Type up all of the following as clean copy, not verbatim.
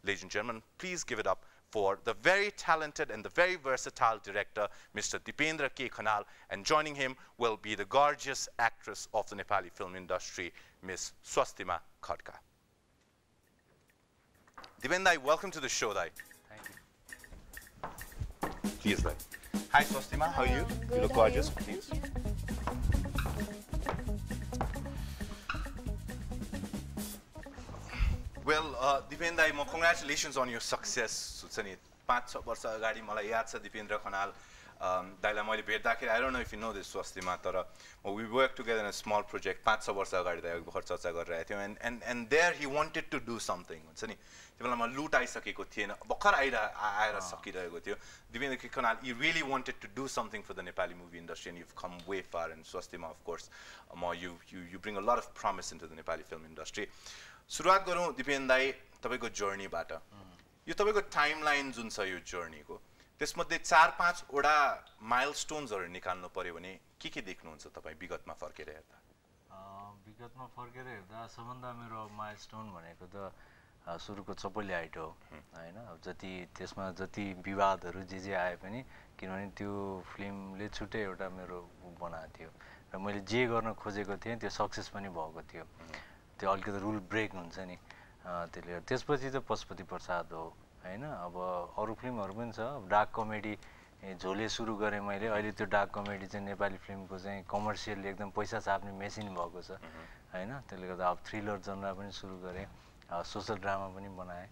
Ladies and gentlemen, please give it up for the very talented and the very versatile director, Mr. Dipendra K. Khanal, and joining him will be the gorgeous actress of the Nepali film industry, Ms. Swastima Khadka. Dipendra, welcome to the show, Dai. Thank you. Please, Dai. Hi, Swastima. How are you? Good, you look gorgeous. Please. Well, Dipendra, congratulations on your success. 5-6 वर्ष अगाडि मलाई याद छ दिपेन्द्र खनाल दाइलाई मैले भेट्दाखेरि I don't know if you know this Swastima तर we worked together in a small project 5-6 वर्ष अगाडि दाइ भर्खर चर्चा गरिरहेको थियौं and there he wanted to do something हुन्छ नि त्यो बेलामा लुट आइसकेको थिएन भर्खर आएर सकिरहेको थियो Dipendra Khanal you really wanted to do something for the Nepali movie industry and you've come way far and Swastima of course you bring a lot of promise into the Nepali film industry सुरुवात गरौँ दिपेन्द्र दाइ तपाईको journey बाट यो तपाईको timeline जुन छ यो जर्नीको त्यसमध्ये 4-5 वटा माइलस्टोन्सहरु निकाल्नु पर्यो भने के देख्नुहुन्छ तपाई विगतमा फर्केर हेर्दा विगतमा फर्केर हेर्दा सबभन्दा मेरो माइलस्टोन भनेको त सुरुको चपली हाइट हो हैन अब जति त्यसमा जति विवादहरु जे आए पनि किनभने त्यो फिल्मले छुट्टै एउटा मेरो बनाएको थियो र मैले जे गर्न खोजेको थिएँ त्यो सक्सेस पनि भएको थियो त्यो अलिकति रुल ब्रेक हुन्छ नि त्यसले त्यसपछि त पशुपति प्रसाद हो हैन अब अरु फिल्महरु पनि छ डार्क कमेडी झोले सुरु गरे मैले अहिले त्यो डार्क कमेडी चाहिँ नेपाली फिल्मको चाहिँ कमर्सियली एकदम पैसा छाप्ने मेसिन भएको छ हैन त्यसले गर्दा अब थ्रिलर जनरा पनि सुरु गरे सोशल ड्रामा पनि बनाए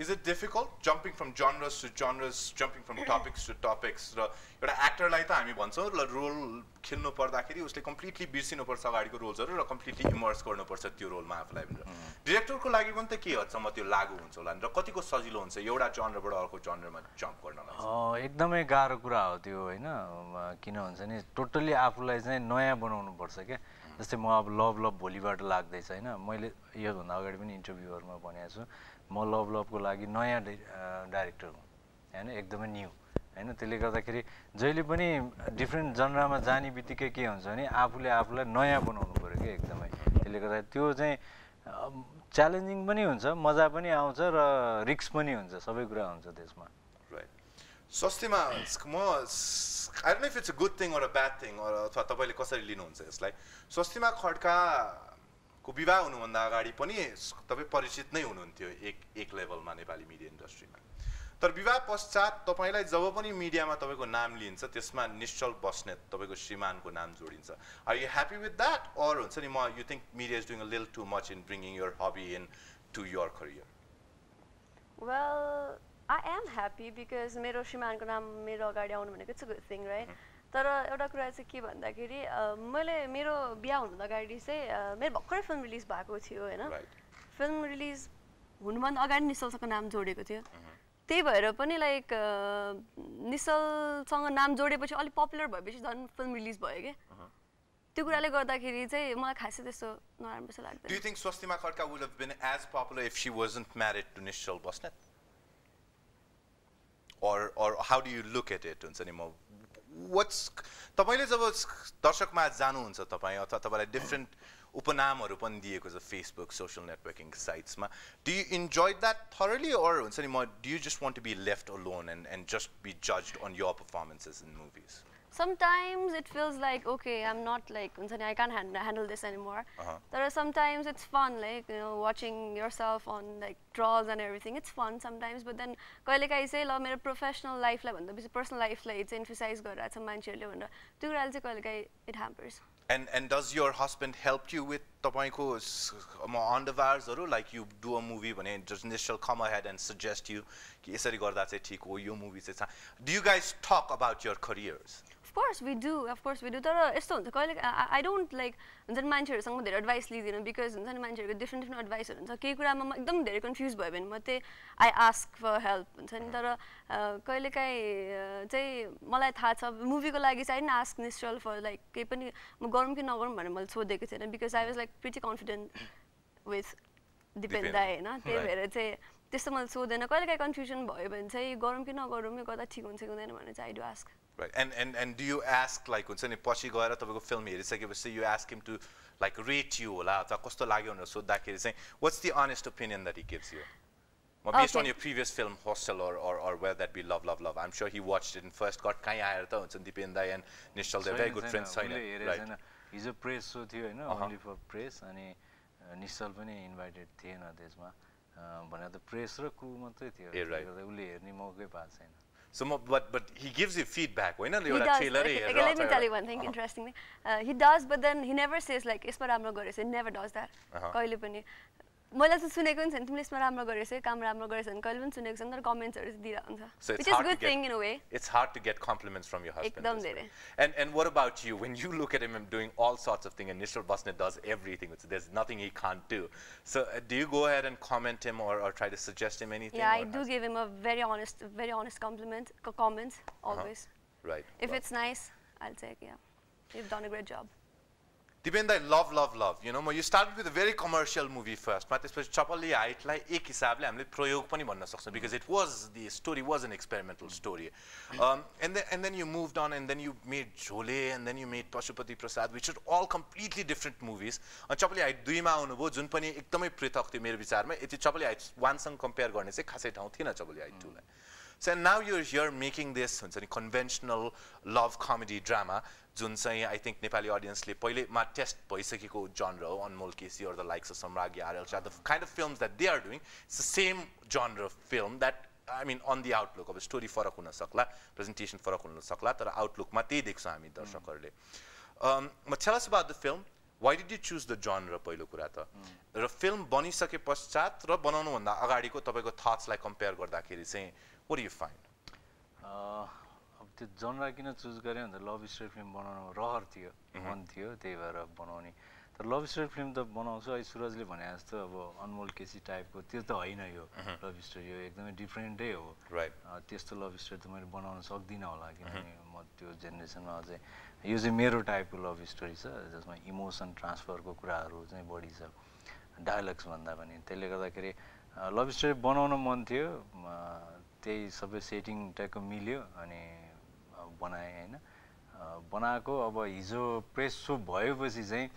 Is it difficult jumping from genres to genres, jumping from topics to topics? र एउटा एक्टरलाई त हामी भन्छौं ल रोल खेल्नु पर्दाखेरि उसले कम्प्लिटली बिर्सिनु पर्छ अगाडिको रोल्सहरु र कम्प्लिटली इमर्स गर्नु पर्छ त्यो रोलमा आफुलाई भनेर डाइरेक्टरको लागि पनि त के हदसम्म त्यो लागू हुन्छ होला र कतिको सजिलो हुन्छ एउटा जनरबाट अर्को जनरमा जम्प गर्नलाई एकदमै गाह्रो कुरा हो त्यो हैन किन भन्छ नि टोटली आफुलाई चाहिँ नयाँ बनाउनु पर्छ के जस्तै म अब लभ भोलिबाट लाग्दै छ हैन मैले यो भन्दा अगाडि पनि इन्टरभ्युहरुमा भनेको छु म लभको लागि नयाँ डाइरेक्टर हुँ हैन एकदमै न्यू हैन त्यसले गर्दाखेरि जहिले पनि डिफरेन्ट जनरामा जाने बित्तिकै के हुन्छ भने आफुलाई नयाँ बनाउनु पर्यो के एकदमै त्यसले गर्दा त्यो चाहिँ च्यालेन्जिङ पनि हुन्छ मजा पनि आउँछ र रिस्क पनि हुन्छ सबै कुरा हुन्छ त्यसमा right Swastima I don't know if it's a good thing or a bad thing or अथवा तपाईले कसरी लिनुहुन्छ यसलाई Swastima खड्का को विवाह हुनुभन्दा अगाडि पनि तपाई परिचित नै हुनुहुन्थ्यो एक लेभलमा नेपाली मिडिया इन्डस्ट्रीमा तर विवाह पश्चात तपाईलाई जब पनि मिडियामा तपाईको नाम लिन्छ त्यसमा निश्चल बस्नेत तपाईको श्रीमानको नाम जोडिन्छ Are you happy with that or हुन्छ नि म you think media is doing a little too much in bringing your hobby in to your career Well I am happy because मेरो श्रीमानको नाम मेरो अगाडि आउनु भनेको it's a good thing right तर एउटा कुरा चाहिँ के भन्दाखेरि मैले मेरो बिहा हुनु अगाडि चाहिँ मेरो भर्खरै फिल्म रिलिज भएको थियो हैन फिल्म रिलिज हुनुभन्दा अगाडि निश्चलसँग नाम जोडेको थियो त्यही भएर पनि लाइक निश्चलसँग नाम जोडेपछि अलि पपुलर भएपछि झन् फिल्म रिलिज भयो के त्यो कुराले गर्दाखेरि चाहिँ मलाई खासै त्यस्तो नराम्रो चाहिँ लाग्दैन Do you think Swastima Khadka would have been as popular if she wasn't married to Nishchal Bosnet or how do you look at it हुन्छ नि म What's तपाईले जब दर्शकमा जानुहुन्छ तपाई अथवा तपाईलाई डिफरेन्ट उपनामहरु पनि दिएको छ Facebook social networking sites मा Do you enjoy that thoroughly or हुन्छ नि म do you just want to be left alone and just be judged on your performances in movies Sometimes it feels like okay I'm not like I can't handle this anymore but sometimes it's fun like you know watching yourself on like trolls and everything it's fun sometimes but then कहिलेकाहीँ चाहिँ ल मेरो professional लाइफलाई भन्दा बेसी personal लाइफलाई चाहिँ emphasise गरिरहेछ मान्छेहरुले भनेर त्यो कुराले चाहिँ कहिलेकाहीँ it hampers And does your husband help you with तपाईको endeavorsहरु like you do a movie भने just initial come ahead and suggest you कि यसरी गर्दा चाहिँ ठीक हो यो मुभी चाहिँ Do you guys talk about your careers Of course we do तर यस्तो हुन्छ कहिले I don't like हुन्छ नि मान्छेहरुसँग धेरै एडभाइस लिदिन because हुन्छ नि मान्छेहरुको डिफरेन्ट एडभाइसहरु हुन्छ केही कुरामा म एकदम धेरै कन्फ्युज भयो भने म चाहिँ I ask for help हुन्छ नि तर कहिलेकाहीँ चाहिँ मलाई थाहा छ मुभीको लागि चाहिँ I didn't ask Nishchal for like केही पनि म गरौँ कि नगरौँ भनेर मैले सोधेको थिएन because I was like pretty confident with Dipendra हैन त्यही भएर चाहिँ त्यस्तो मैले सोधेन कहिलेकाहीँ कन्फ्युजन भयो भने चाहिँ गरौँ कि नगरौँ यो गर्दा ठीक हुन्छ कि हुँदैन भने चाहिँ I do ask Right and do you ask like हुन्छ नि पछि गएर तपाईको film हेरिसकेपछि you ask him to like rate you होला अथवा कस्तो लाग्यो भनेर सोध्दाखेरि चाहिँ what's the honest opinion that he gives you Based on your previous film, Hostel or Where That Be Love, Love, Love, I'm sure he watched it and first got kai aayera ta huncha Dipendra and Nishal, they're very good friends. Right. He's a press show थियो हैन, only for press, अनि Nishal पनि invited थिएन त्यसमा, भने त press र crew मात्रै थियो, त्यसले उले हेर्ने मौकै पाएको छैन. So, but he gives you feedback, होइन एउटा trailer okay, let me tell you one thing interesting thing. He does, but then he never says like यसमा राम्रो गरेछ. He never does that. कहिले पनि मलाई चाहिँ सुनेको नि छैन, तिमीले यसमा राम्रो गरेछ, काम राम्रो गरेछ भने कहिले पनि सुनेको छैन, तर कमेन्ट्सहरु दिइरा हुन्छ. Which is a good thing in a way. It's hard to get compliments from your husband. एकदम धेरै. And what about you? When you look at him doing all sorts of things, and Nishal Basnet does everything, there's nothing he can't do. So do you go ahead and comment him or try to suggest him anything? Yeah, I do give him a very honest comments always. Right. If it's nice, I'll say yeah, you've done a great job. Dipendra, love. You know, you started with a very commercial movie first. But त्यसपछि चपलले हाइटलाई एक हिसाबले हामीले प्रयोग पनि भन्न सक्छौं, because the story was an experimental story. And then you moved on, and then you made HUWAEI, and then you made Pashupati Prasad, which are all completely different movies. अनि चपलले height दुईमा आउनुभयो, जुन पनि एकदमै पृथक थियो मेरो विचारमा. यति चपलले हाइट 1 सँग कम्पेयर गर्ने चाहिँ खासै ठाउँ थिएन चपलले हाइट 2 लाई. So now you're here making this conventional love comedy drama, जुन चाहिँ I think Nepali audience ले पहिले मा test भइसकेको genre हो, Anmol Kesi or the likes of Samragi RL Shah, the kind of films that they are doing, it's the same genre of film that, I mean, on the outlook of a story फरक हुन सक्ला, presentation फरक हुन सक्ला, तर outlook मा त्यही देख्छौं हामी दर्शकहरुले. Tell us about the film. Why did you choose the genre पहिलो कुरा त? र फिल्म बनिसके पश्चात र बनाउनु भन्दा अगाडिको तपाईको thoughts लाई compare गर्दाखेरि चाहिँ what do you find? अब त्यो genre किन चुज गरे भन्दा लभ स्टोरी फिल्म बनाउनु रहर थियो, मन थियो, त्यही भएर बनाउने. तर लभ स्टोरी फिल्म त बनाउँछु, अहिले सुरजले भने जस्तो अब अनमोल केसी टाइपको त्यो त होइन, यो लभ स्टोरी हो, एकदमै डिफरेन्टै हो. राइट. त्यस्तो लभ स्टोरी त मैले बनाउन सक्दिनँ होला, किनभने म त्यो जेनेरेसनमा अझै यो चाहिँ मेरो टाइपको लभ स्टोरी छ, जसमा इमोसन ट्रान्सफरको कुराहरू चाहिँ बढी छ डायलग्स भन्दा पनि. त्यसले गर्दाखेरि लभ स्टोरी बनाउन मन थियो, त्यही सबै सेटिङ टाइपको मिल्यो अनि बनाएँ हैन. बनाएको अब हिजो प्रेस सो भएपछि चाहिँ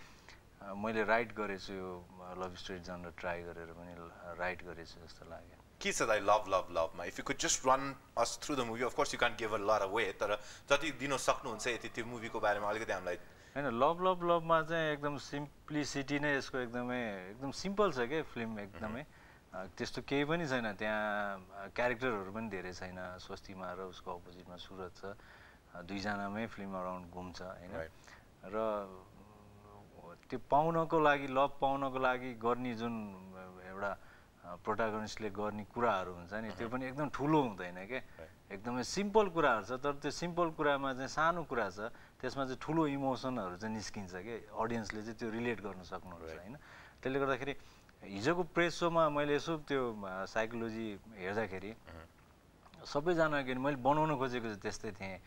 मैले राइट गरेछु, यो लभ स्टोरी जनर ट्राई गरेर पनि राइट गरेछु जस्तो लाग्यो. के छ दाइ लभ मा? If you could just run us through the movie, of course you can't give a lot away, तर जति दिन सक्नुहुन्छ यति त्यो मुभीको बारेमा अलिकति हामीलाई. हैन, लभ मा चाहिँ एकदम सिम्प्लिसिटी नै यसको एकदम सिम्पल छ के फिल्म, एकदमै त्यस्तो केही पनि छैन. त्यहाँ क्यारेक्टरहरू पनि धेरै छैन. स्वस्तिमा र उसको अपोजिटमा सुरज छ, दुईजनामै फिल्म अराउन्ड घुम्छ हैन. र त्यो पाउनको लागि, लभ पाउनको लागि गर्ने जुन एउटा प्रोटागनिस्टले गर्ने कुराहरू हुन्छ नि, त्यो पनि एकदम ठुलो हुँदैन के, एकदमै सिम्पल कुराहरू छ. तर त्यो सिम्पल कुरामा चाहिँ सानो कुरा छ, त्यसमा चाहिँ ठुलो इमोसनहरू चाहिँ निस्किन्छ के, अडियन्सले चाहिँ त्यो रिलेट गर्न सक्नुहुन्छ हैन. त्यसले गर्दाखेरि हिजोको प्रेस सोमा मैले यसो त्यो साइकोलोजी हेर्दाखेरि सबैजना के मैले बनाउन खोजेको चाहिँ त्यस्तै थिएँ.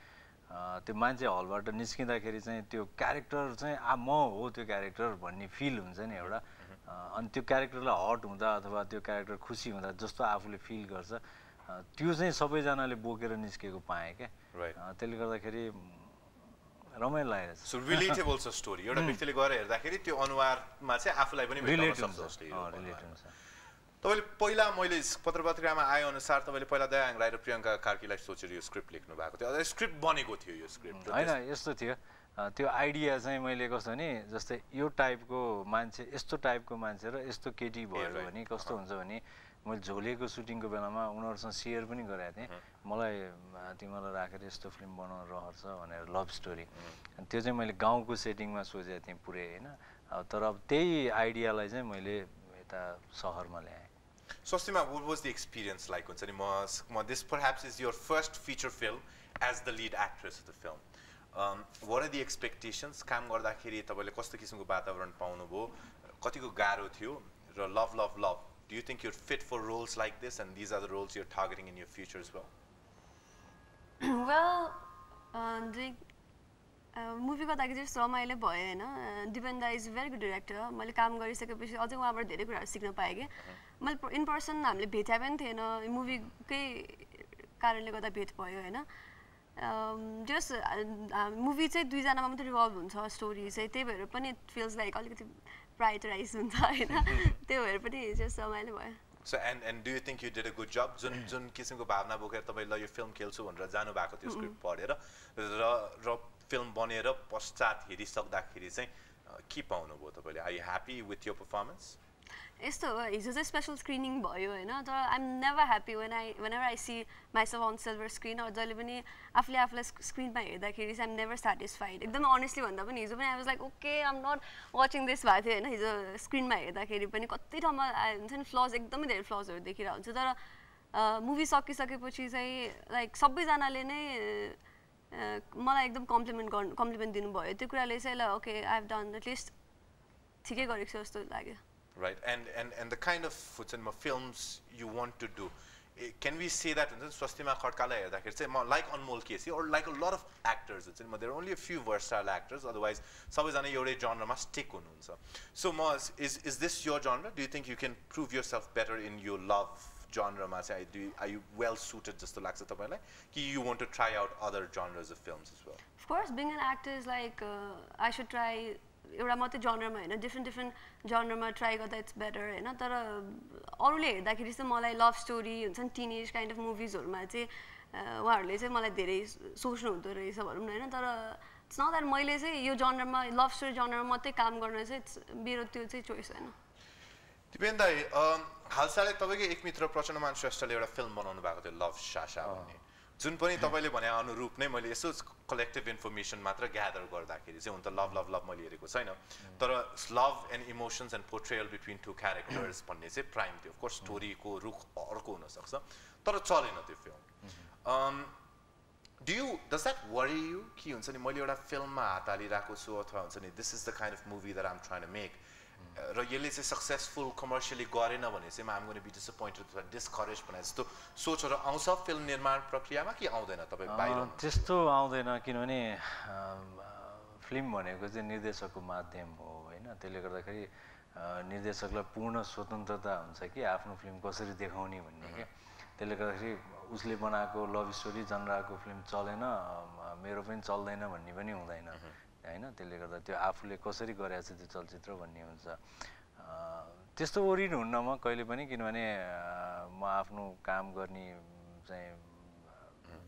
त्यो मान्छे हलबाट निस्किँदाखेरि चाहिँ त्यो क्यारेक्टर चाहिँ म हो त्यो क्यारेक्टर भन्ने फिल हुन्छ नि एउटा. अनि त्यो क्यारेक्टरलाई हट हुँदा अथवा त्यो क्यारेक्टर खुसी हुँदा जस्तो आफूले फिल गर्छ, त्यो चाहिँ सबैजनाले बोकेर निस्केको पाएँ क्या. त्यसले गर्दाखेरि रमाइलो लागेको छ. सो रिलेटेबल छ स्टोरी, एउटा व्यक्तिले गएर हेर्दाखेरि त्यो अनुहारमा चाहिँ आफूलाई पनि रिलेट हुन्छ. तपाईले पहिला मैले पत्रपत्रिकामा आए अनुसार तपाईले पहिला दयाङ राई र प्रियङ्का कार्कीलाई सोचेर यो स्क्रिप्ट लेख्नु भएको थियो, अझै स्क्रिप्ट बनेको थियो यो स्क्रिप्ट हैन? यस्तो थियो, त्यो आइडिया चाहिँ मैले कस्तो नि, जस्तै यो टाइपको मान्छे, यस्तो टाइपको मान्छे र यस्तो केटी भयो भने कस्तो हुन्छ भने, मैले झोलेको सुटिङको बेलामा उनीहरूसँग सेयर पनि गरेको थिएँ, मलाई तिमीलाई राखेर यस्तो फिल्म बनाउन रहर छ भनेर, लभ स्टोरी. अनि त्यो चाहिँ मैले गाउँको सेटिङमा सोचेको थिएँ पुरै हैन. तर अब त्यही आइडियालाई चाहिँ मैले यता सहरमा ल्याएँ. Swastima, what was the experience like? This perhaps is your first feature film as the lead actress of the film. What are the expectations? काम गर्दाखेरि तपाईले कस्तो किसिमको वातावरण पाउनुभयो, कतिको गाह्रो थियो, र love. Do you think you're fit for roles like this, and these are the roles you're targeting in your future as well? Well, movie को लागि चाहिँ रमाइलो भयो हैन. Dipendra is a very good director. मैले काम गरिसकेपछि अझै उहाँबाट धेरै कुराहरू सिक्न पाएँ के. मैले इन पर्सन हामीले भेटे पनि थिएन, मुभीकै कारणले गर्दा भेट भयो हैन. जस्ट मुभी चाहिँ दुईजनामा मात्रै रिभल्भ हुन्छ स्टोरी चाहिँ, त्यही भएर पनि इट फिल्स लाइक अलिकति प्राइटराइज हुन्छ हैन. त्यही भएर पनि जस्ट रमाइलो भयो. So and do you think you did a good job? जुन किसिमको भावना बोकेर तपाईं ल यो फिल्म खेल्छु भनेर जानु भएको त्यो स्क्रिप्ट पढेर र फिल्म बनेर पश्चात हेरिसक्दाखेरि चाहिँ के पाउनुभयो तपाईले? Are you happy with your performance? यस्तो हो, हिजो चाहिँ स्पेशल स्क्रिनिङ भयो हैन, तर I am never happy whenever I see myself on silver screen or जहिले पनि आफूले आफूलाई स्क्रिनमा हेर्दाखेरि चाहिँ आई एम नेभर सेटिस्फाइड. एकदमै अनेस्टली भन्दा पनि हिजो पनि I was like okay I am not watching this भएको थियो हैन. हिजो स्क्रिनमा हेर्दाखेरि पनि कति ठाउँमा हुन्छ नि फ्लज, एकदमै धेरै फ्लजहरू देखिरहेको हुन्छ. तर मुभी सकिसकेपछि चाहिँ लाइक सबैजनाले नै मलाई एकदम कम्प्लिमेन्ट दिनुभयो. त्यो कुराले चाहिँ ल okay I have done at least ठिकै गरेको छु जस्तो लाग्यो. Right, and the kind of films you want to do, can we say that in Swastima Khadka like Anmol Casey or like a lot of actors, there are only a few versatile actors, otherwise sabajana eurai genre ma stick hununcha. So Maz, is this your genre? Do you think you can prove yourself better in your love genre ma? Are you well suited just to lagcha tapailai ki you want to try out other genres of films as well? Of course, being an actor is like I should try एउटा मात्रै जनरमा हैन, different जनरमा try गर्दा it's better हैन. तर अरूले हेर्दाखेरि चाहिँ मलाई लभ स्टोरी हुन्छ नि टिनेज काइन्ड अफ मुभिजहरुमा चाहिँ उहाँहरूले चाहिँ मलाई धेरै सोच्नु हुँदो रहेछ भनौँ न हैन. तर इट्स नट द्याट मैले चाहिँ यो जनरमा लभ स्टोरी जनरमा मात्रै काम गर्न चाहिँ मेरो त्यो चाहिँ चोइस हैन. दिपेन्द्र दाइ, हालसालै तपाईकै एक मित्र प्रचण्डमान श्रेष्ठले एउटा फिल्म बनाउनु भएको थियो लभ शाशा भन्ने, जुन पनि तपाईले भने अनुरूप नै मैले यसो कलेक्टिभ इन्फर्मेसन मात्र ग्यादर गर्दाखेरि चाहिँ हुन त लभ मैले हेरेको छैन, तर love and emotions and portrayal between two characters भन्ने चाहिँ प्राइम थियो. अफकोर्स स्टोरीको रुख अर्को हुनसक्छ, तर चलेन त्यो film. Does that worry you कि हुन्छ नि मैले एउटा फिल्ममा हात हालिरहेको छु अथवा हुन्छ नि this is the kind of movie that I am trying to make र यसले चाहिँ सक्सेसफुल कमर्सियली गरेन भने चाहिँ I am going to be disappointed अथवा डिस्करेज भने जस्तो सोचहरू आउँछ फिल्म निर्माण प्रक्रियामा कि आउँदैन? तपाईँ बाहिर त्यस्तो आउँदैन, किनभने फिल्म भनेको चाहिँ निर्देशकको माध्यम हो होइन. त्यसले गर्दाखेरि निर्देशकलाई पूर्ण स्वतन्त्रता हुन्छ कि आफ्नो फिल्म कसरी देखाउने भन्ने क्या. त्यसले गर्दाखेरि उसले बनाएको लभ स्टोरी जनराको फिल्म चलेन, मेरो पनि चल्दैन भन्ने पनि हुँदैन हैन. त्यसले गर्दा त्यो आफूले कसरी गरेको छ त्यो चलचित्र भन्ने हुन्छ. त्यस्तो ओरिड हुन्न म कहिले पनि, किनभने म आफ्नो काम गर्ने चाहिँ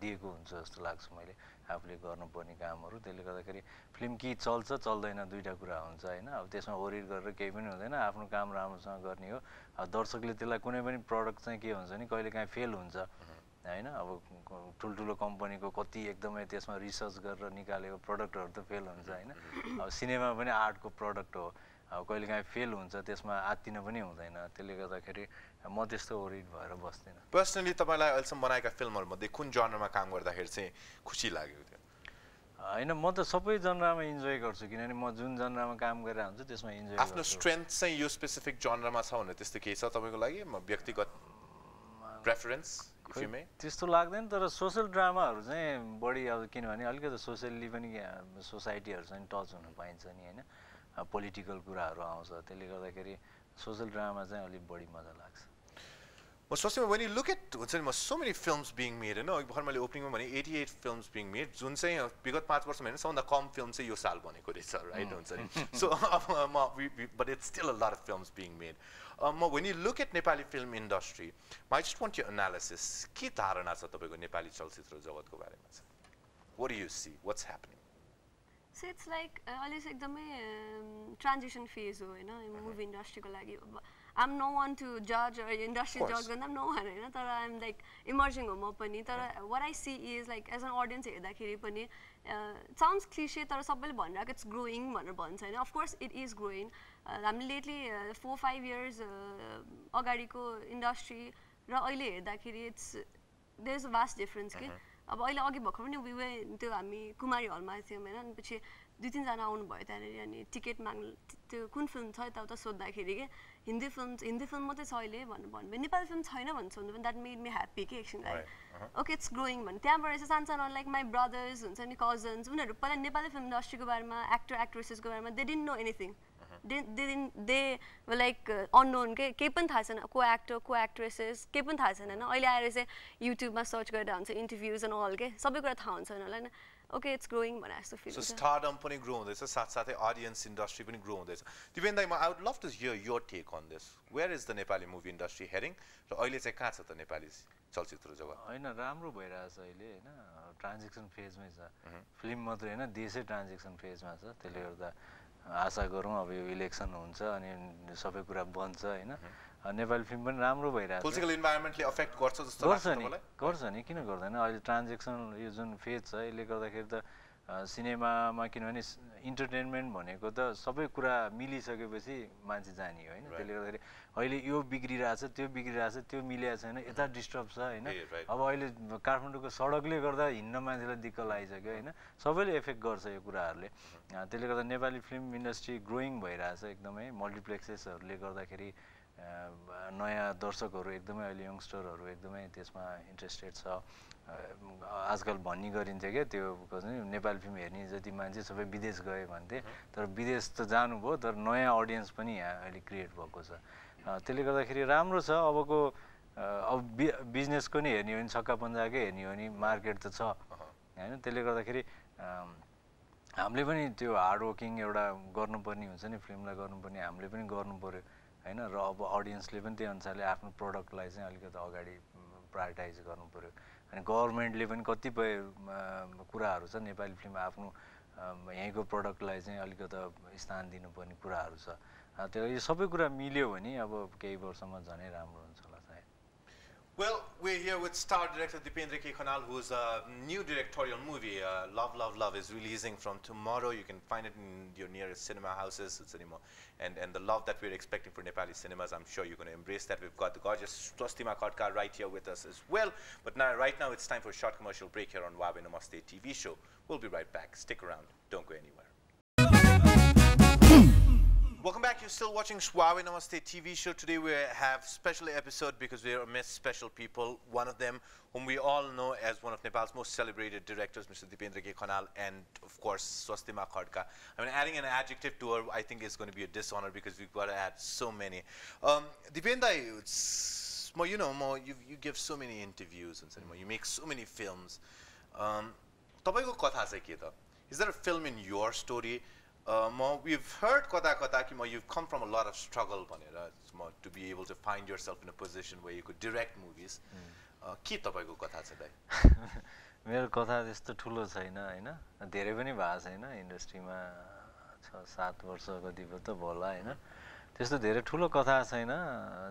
दिएको हुन्छ जस्तो लाग्छ मैले आफूले गर्नुपर्ने कामहरू. त्यसले गर्दाखेरि फिल्म कि चल्छ चल्दैन दुईटा कुरा हुन्छ हैन. अब त्यसमा ओरिड गरेर केही पनि हुँदैन, आफ्नो काम राम्रोसँग गर्ने हो. अब दर्शकले त्यसलाई कुनै पनि प्रडक्ट चाहिँ के हुन्छ नि कहिलेकाहीँ फेल हुन्छ हैन. अब ठुल्ठुलो कम्पनीको कति एकदमै त्यसमा रिसर्च गरेर निकालेको प्रडक्टहरू त फेल हुन्छ हैन. अब सिनेमा पनि आर्टको प्रडक्ट हो, अब कहिलेकाहीँ फेल हुन्छ, त्यसमा आत्तिन पनि हुँदैन. त्यसले गर्दाखेरि म त्यस्तो ओरिड भएर बस्दिनँ. पर्सनली तपाईलाई अहिलेसम्म बनाएका फिल्महरूमध्ये कुन जनरमा काम गर्दाखेरि चाहिँ खुसी लागेको थियो? हैन, म त सबै जनरामा इन्जोय गर्छु, किनभने म जुन जनरामा काम गरेर हुन्छ त्यसमा इन्जोय गर्छु. आफ्नो स्ट्रेन्थ चाहिँ यो स्पेसिफिक जनरामा छ भने त्यस्तो केही छ तपाईको लागि? म व्यक्तिगत प्रेफरेन्स त्यस्तो लाग्दैन, तर सोसल ड्रामाहरू चाहिँ बढी अब किनभने अलिकति सोसियल्ली पनि सोसाइटीहरू चाहिँ टच हुन पाइन्छ नि हैन. पोलिटिकल कुराहरू आउँछ, त्यसले गर्दाखेरि सोसल ड्रामा चाहिँ अलिक बढी मजा लाग्छ. Swastima, when you look at so many films being made, you know, भर्खर मैले ओपनिङमा भने 88 films being made, जुन चाहिँ विगत 5 वर्षमा हैन सबभन्दा कम फिल्म चाहिँ यो साल बनेको रहेछ, right? हुन्छ नि. So but it's still a lot of films being made. When you look at Nepali film industry, I just want your analysis. के धारणा छ तपाईको नेपाली चलचित्र जगतको बारेमा चाहिँ? What do you see? What's happening? So it's like अहिले चाहिँ एकदमै transition phase हो हैन मुभी इन्डस्ट्रीको लागि. I'm no one to judge or industry judge, I'm no one हैन, तर I'm like emerging हो म पनि. तर what I see is like as an audience हेर्दाखेरि पनि it sounds cliche, तर सबैले भनिरहेको it's growing भनेर भन्छ हैन. Of course it is growing. हामी lately 4-5 years अगाडिको इन्डस्ट्री र अहिले हेर्दाखेरि it's there's a vast difference के. अब अहिले अघि भर्खर पनि त्यो हामी कुमारी हलमा थियौँ हैन, अनि पछि 2-3 जना आउनु भयो त्यहाँनिर, अनि टिकट माग्नु त्यो कुन फिल्म छ यताउता सोद्धाखेरि के हिन्दी फिल्म मात्रै छ अहिले भनेर भन्नुभयो, नेपाली फिल्म छैन भन्छ भने द्याट मेड मी ह्याप्पी के एकछिन लागि. ओके इट्स ग्रोइङ भने त्यहाँबाट चाहिँ सानो लाइक माई ब्रदर्स हुन्छ नि कजन्स, उनीहरू पहिला नेपाली फिल्म इन्डस्ट्रीको बारेमा एक्टर एक्ट्रेसेसको बारेमा they didn't know anything. They like unknown के केही पनि थाहा छैन, को एक्टर को एक्ट्रेसेस केही पनि थाहा छैन होइन. अहिले आएर चाहिँ युट्युबमा सर्च गरेर हुन्छ इन्टरभ्युज एन्ड अल के सबै कुरा थाहा हुन्छ उनीहरूलाई होइन. okay, it's growing भने जस्तो feel So हुन्छ. stardom पनि grow हुँदैछ साथसाथै audience industry पनि grow हुँदैछ. Dipendra दाइ, I would love to hear your take on this. Where is the Nepali movie industry heading? र अहिले चाहिँ कहाँ छ त नेपाली चलचित्र जगत? हैन राम्रो भइरहेछ अहिले हैन ट्रान्जिसन फेजमै छ फिल्म मात्रै हैन देशै ट्रान्जिसन फेजमा छ त्यसले गर्दा आशा गरौँ अब यो इलेक्सन हुन्छ अनि सबै कुरा बन्छ हैन नेपाली फिल्म पनि राम्रो भइरहेछ पोलिटिकल इन्भाइरोन्मेन्टले अफेक्ट गर्छ जस्तो लाग्छ तपाईलाई? गर्छ नि किन गर्दैन अहिले ट्रान्जेक्सन यो जुन फेज छ यसले गर्दाखेरि त सिनेमामा किनभने इन्टरटेनमेन्ट भनेको त सबै कुरा मिलिसकेपछि मान्छे जाने हो हैन त्यसले गर्दाखेरि अहिले यो बिग्रिरहेछ त्यो बिग्रिरहेछ त्यो मिलेको छैन यता डिस्टर्ब छ हैन अब अहिले काठमाडौँको सडकले गर्दा हिँड्न मान्छेलाई दिक्क लागिसक्यो हैन सबैले एफेक्ट गर्छ यो कुराहरूले त्यसले गर्दा नेपाली फिल्म इन्डस्ट्री ग्रोइङ भइरहेछ एकदमै मल्टिप्लेक्सेसहरूले गर्दाखेरि नयाँ दर्शकहरू एकदमै अहिले यङ्स्टरहरू एकदमै त्यसमा इन्ट्रेस्टेड छ आजकल भन्ने गरिन्थ्यो क्या त्यो नेपाली फिल्म हेर्ने जति मान्छे सबै विदेश गए भन्थे तर विदेश त जानुभयो तर नयाँ अडियन्स पनि यहाँ अहिले क्रिएट भएको छ त्यसले गर्दाखेरि राम्रो छ अबको अब बिजनेसको नि हेर्ने हो भने छक्का पन्जाकै हेर्ने हो भने मार्केट त छ हैन त्यसले गर्दाखेरि हामीले पनि त्यो हार्डवर्किङ एउटा गर्नुपर्ने हुन्छ नि फिल्मलाई गर्नुपर्ने हामीले पनि गर्नु पर्यो हैन र अब अडियन्सले पनि त्यही अनुसारले आफ्नो प्रडक्टलाई चाहिँ अलिकति अगाडि प्रायोरिटाइज गर्नु पर्यो अनि गभर्नमेन्टले पनि कतिपय कुराहरू छ नेपाली फिल्म आफ्नो यहीँको प्रडक्टलाई चाहिँ अलिकति स्थान दिनुपर्ने कुराहरू छ त्यो यो सबै कुरा मिल्यो भने अब केही वर्षमा झनै राम्रो हुन्छ होला सायद. Well, we're here with star director Dipendra Khanal, whose new directorial movie, Love, Love, Love, is releasing from tomorrow. You can find it in your nearest cinema houses. It's anymore. And the love that we're expecting for Nepali cinemas, I'm sure you're going to embrace that. We've got the gorgeous Swastima Khadka right here with us as well. But now, right now, it's time for a short commercial break here on HUWAWEI Namaste TV Show. We'll be right back. Stick around. Don't go anywhere. Welcome back. You're still watching HUWAWEI Namaste TV Show. Today we have special episode because we are amidst special people. One of them, whom we all know as one of Nepal's most celebrated directors, Mr. Dipendra Khanal, and of course Swastima Khadka. I mean, adding an adjective to her, I think is going to be a dishonor because we've got to add so many. Dipendra, you know, you give so many interviews and you make so many films. Is there a film in your story? We've heard you've come from a lot of struggle to be able to find yourself in a position where you could direct movies. मेरो कथा त्यस्तो ठुलो छैन हैन धेरै पनि भएको छैन इन्डस्ट्रीमा 6-7 वर्ष कति त होला हैन त्यस्तो धेरै ठुलो कथा छैन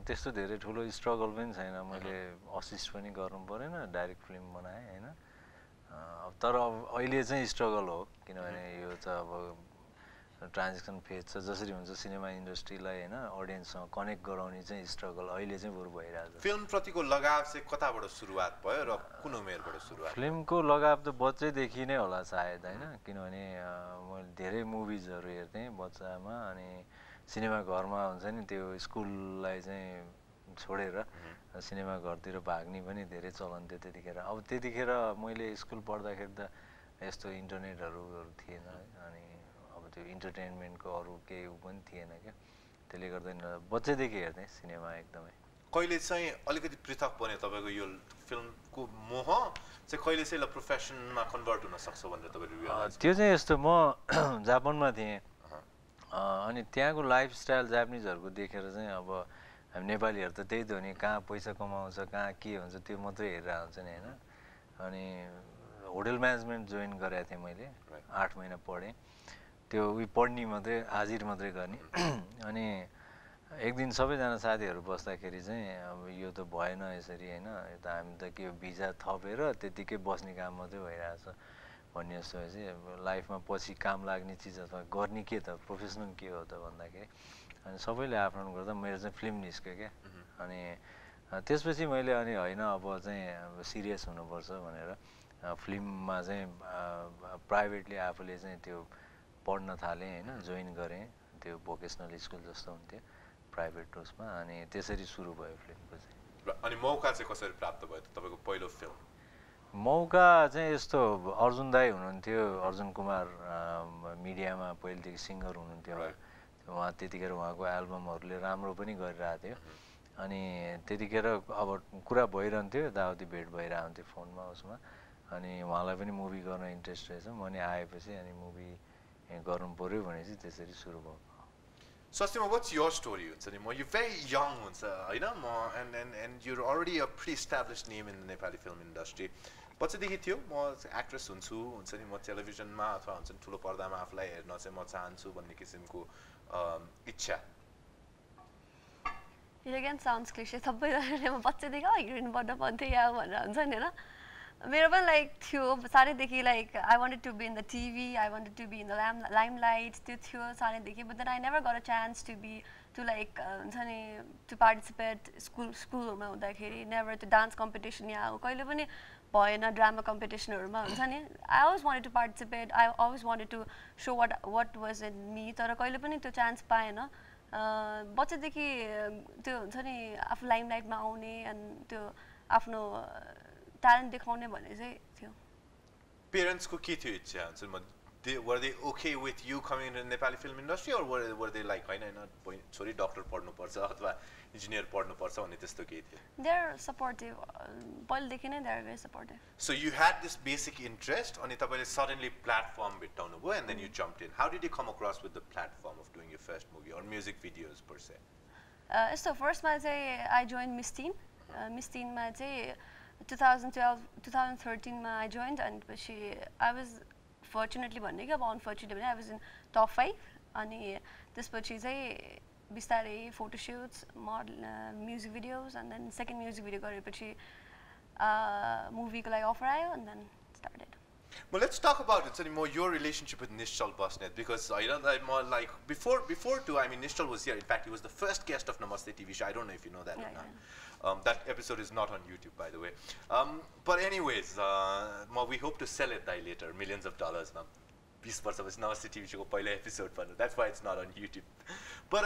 त्यस्तो धेरै ठुलो स्ट्रगल पनि छैन मैले असिस्ट पनि गर्नु परेन डाइरेक्ट फिल्म बनाए हैन तर अहिले चाहिँ स्ट्रगल हो किनभने यो चाहिँ अब ट्रान्जेक्सन फेज छ जसरी हुन्छ सिनेमा इन्डस्ट्रीलाई हैन ऑडियन्ससँग कनेक्ट गराउने चाहिँ स्ट्रगल अहिले चाहिँ बरु भइरहेछ फिल्म प्रतिको लगाव चाहिँ कताबाट सुरुवात भयो र कुन उमेरबाट सुरुवात फिल्मको लगाव त बच्चैदेखि नै होला सायद हैन किनभने मैले धेरै मुभिजहरु हेर्थे बच्चामा अनि सिनेमा घरमा हुन्छ नि त्यो स्कुललाई चाहिँ छोडेर सिनेमा घरतिर भाग्ने पनि धेरै चलन थियो त्यतिखेर अब त्यतिखेर मैले स्कुल पढ्दाखेरि त यस्तो इन्टरनेटहरु थिएन अनि त्यो इन्टरटेनमेन्टको अरु केही पनि थिएन के त्यसले गर्दा बच्चैदेखि हेर्थे सिनेमा एकदमै कहिले चाहिँ अलिकति पृथक बन्यो तपाईको यो फिल्मको मोह चाहिँ कहिले चाहिँ प्रोफेसनमा कन्भर्ट हुन सक्छ भनेर तपाईले रियलाइज त्यो चाहिँ यस्तो म जापानमा थिएँ अनि त्यहाँको लाइफस्टाइल जापानिजहरुको देखेर चाहिँ अब हामी नेपालीहरु त त्यही त हो नि कहाँ पैसा कमाउँछ कहाँ के हुन्छ त्यो मात्रै हेरेर हुन्छ नि हैन अनि होटल म्यानेजमेन्ट जोइन गरेको थिएँ मैले 8 महिना पढेँ त्यो उही पढ्ने मात्रै हाजिर मात्रै गर्ने अनि एक दिन सबैजना साथीहरु बस्दाखेरि चाहिँ अब यो त भएन यसरी हैन यो त हामी त के भिजा थपेर त्यतिकै बस्ने काम मात्रै भइरहेछ भन्ने जस्तो चाहिँ लाइफमा पछि काम लाग्ने चीज अथवा गर्ने के त प्रोफेसनल के हो त भन्दाखेरि अनि सबैले आफ्नो गर्दा मेरो चाहिँ फिल्म निस्क्यो के अनि त्यसपछि मैले अनि हैन अब चाहिँ सिरियस हुनुपर्छ भनेर फिल्ममा चाहिँ प्राइभेटली आफूले चाहिँ त्यो पढ्न थाले हैन जोइन गरे त्यो भोकेशनल स्कुल जस्तो हुन्थ्यो प्राइभेट उसमा अनि त्यसरी सुरु भयो फिल्मको चाहिँ अनि मौका चाहिँ कसरी प्राप्त भयो तपाईको पहिलो फिल्म मौका चाहिँ यस्तो अर्जुन दाइ हुनुहुन्थ्यो अर्जुन कुमार मिडियामा पहिलेदेखि सिंगर हुनुहुन्थ्यो उहाँ त्यतिखेर उहाँको एल्बमहरुले राम्रो पनि गरिरहेको थियो अनि त्यतिखेर अब कुरा भइरहन्थ्यो दाउदी भेट भइरहन्थ्यो फोनमा उसमा अनि उहाँलाई पनि मुभी गर्न इन्ट्रेस्ट रहेछ म नि आएपछि अनि मुभी गर्नु पर्यो भनेपछि त्यसरी सुरु भयो Swastima, what's your story? You're very young, and you're already a pre-established name in the Nepali film industry. What's the hit you? More actress more television ma athwa thulo parda ma aflai herna chai ma chahanchu भन्ने किसिमको इच्छा. It again sounds cliche. सबैजनाले म बच्चादेखि heroine बन्न पर्थ्यो या भनेर हुन्छ नि हैन मेरो पनि लाइक थियो सानैदेखि like I wanted to be in the TV, I wanted to be in the limelight त्यो थियो सानैदेखि but then I never got a chance to be to like हुन्छ नि to participate स्कुलहरुमा हुँदाखेरि never to dance competition या कहिले पनि भएन drama कम्पिटिसनहरुमा हुन्छ नि I always wanted to participate, I always wanted to show what was in me तर कहिले पनि त्यो चान्स पाएन बच्चादेखि त्यो हुन्छ नि आफू लाइमलाइटमा आउने अनि त्यो आफ्नो ट्यालेन्ट देखाउने भन्ने चाहिँ थियो Parents को के थियो इच्छा हुन्छ were they okay with you coming into the Nepali film industry or were they like हैन छोरी डाक्टर पढ्नु पर्छ अथवा इन्जिनियर पढ्नु पर्छ भन्ने त्यस्तो केही थियो They're supportive पहिलेदेखि नै they're very supportive So you had this basic interest अनि तपाईले suddenly platform भेट्टाउनु भयो and then you jumped in How did you come across with the platform of doing your first movie or music videos per se So first मा चाहिँ I joined Miss Teen Miss Teen मा चाहिँ 2013 मा I joined and पछि I was fortunately भन्ने कि अब unfortunately भने I was in top 5 अनि त्यसपछि चाहिँ बिस्तारै photo shoots music videos and then second music video गरेपछि movie को लागि offer आयो and then started Well, let's talk about it anymore. Your relationship with Nishchal Basnet, because I don't know more like before too. I mean, Nishchal was here. In fact, he was the first guest of Namaste TV Show. I don't know if you know that or not. That episode is not on YouTube, by the way. But anyways, we hope to sell it later, millions of dollars. 20 years of Namaste TV Show ko pahila episode That's why it's not on YouTube. But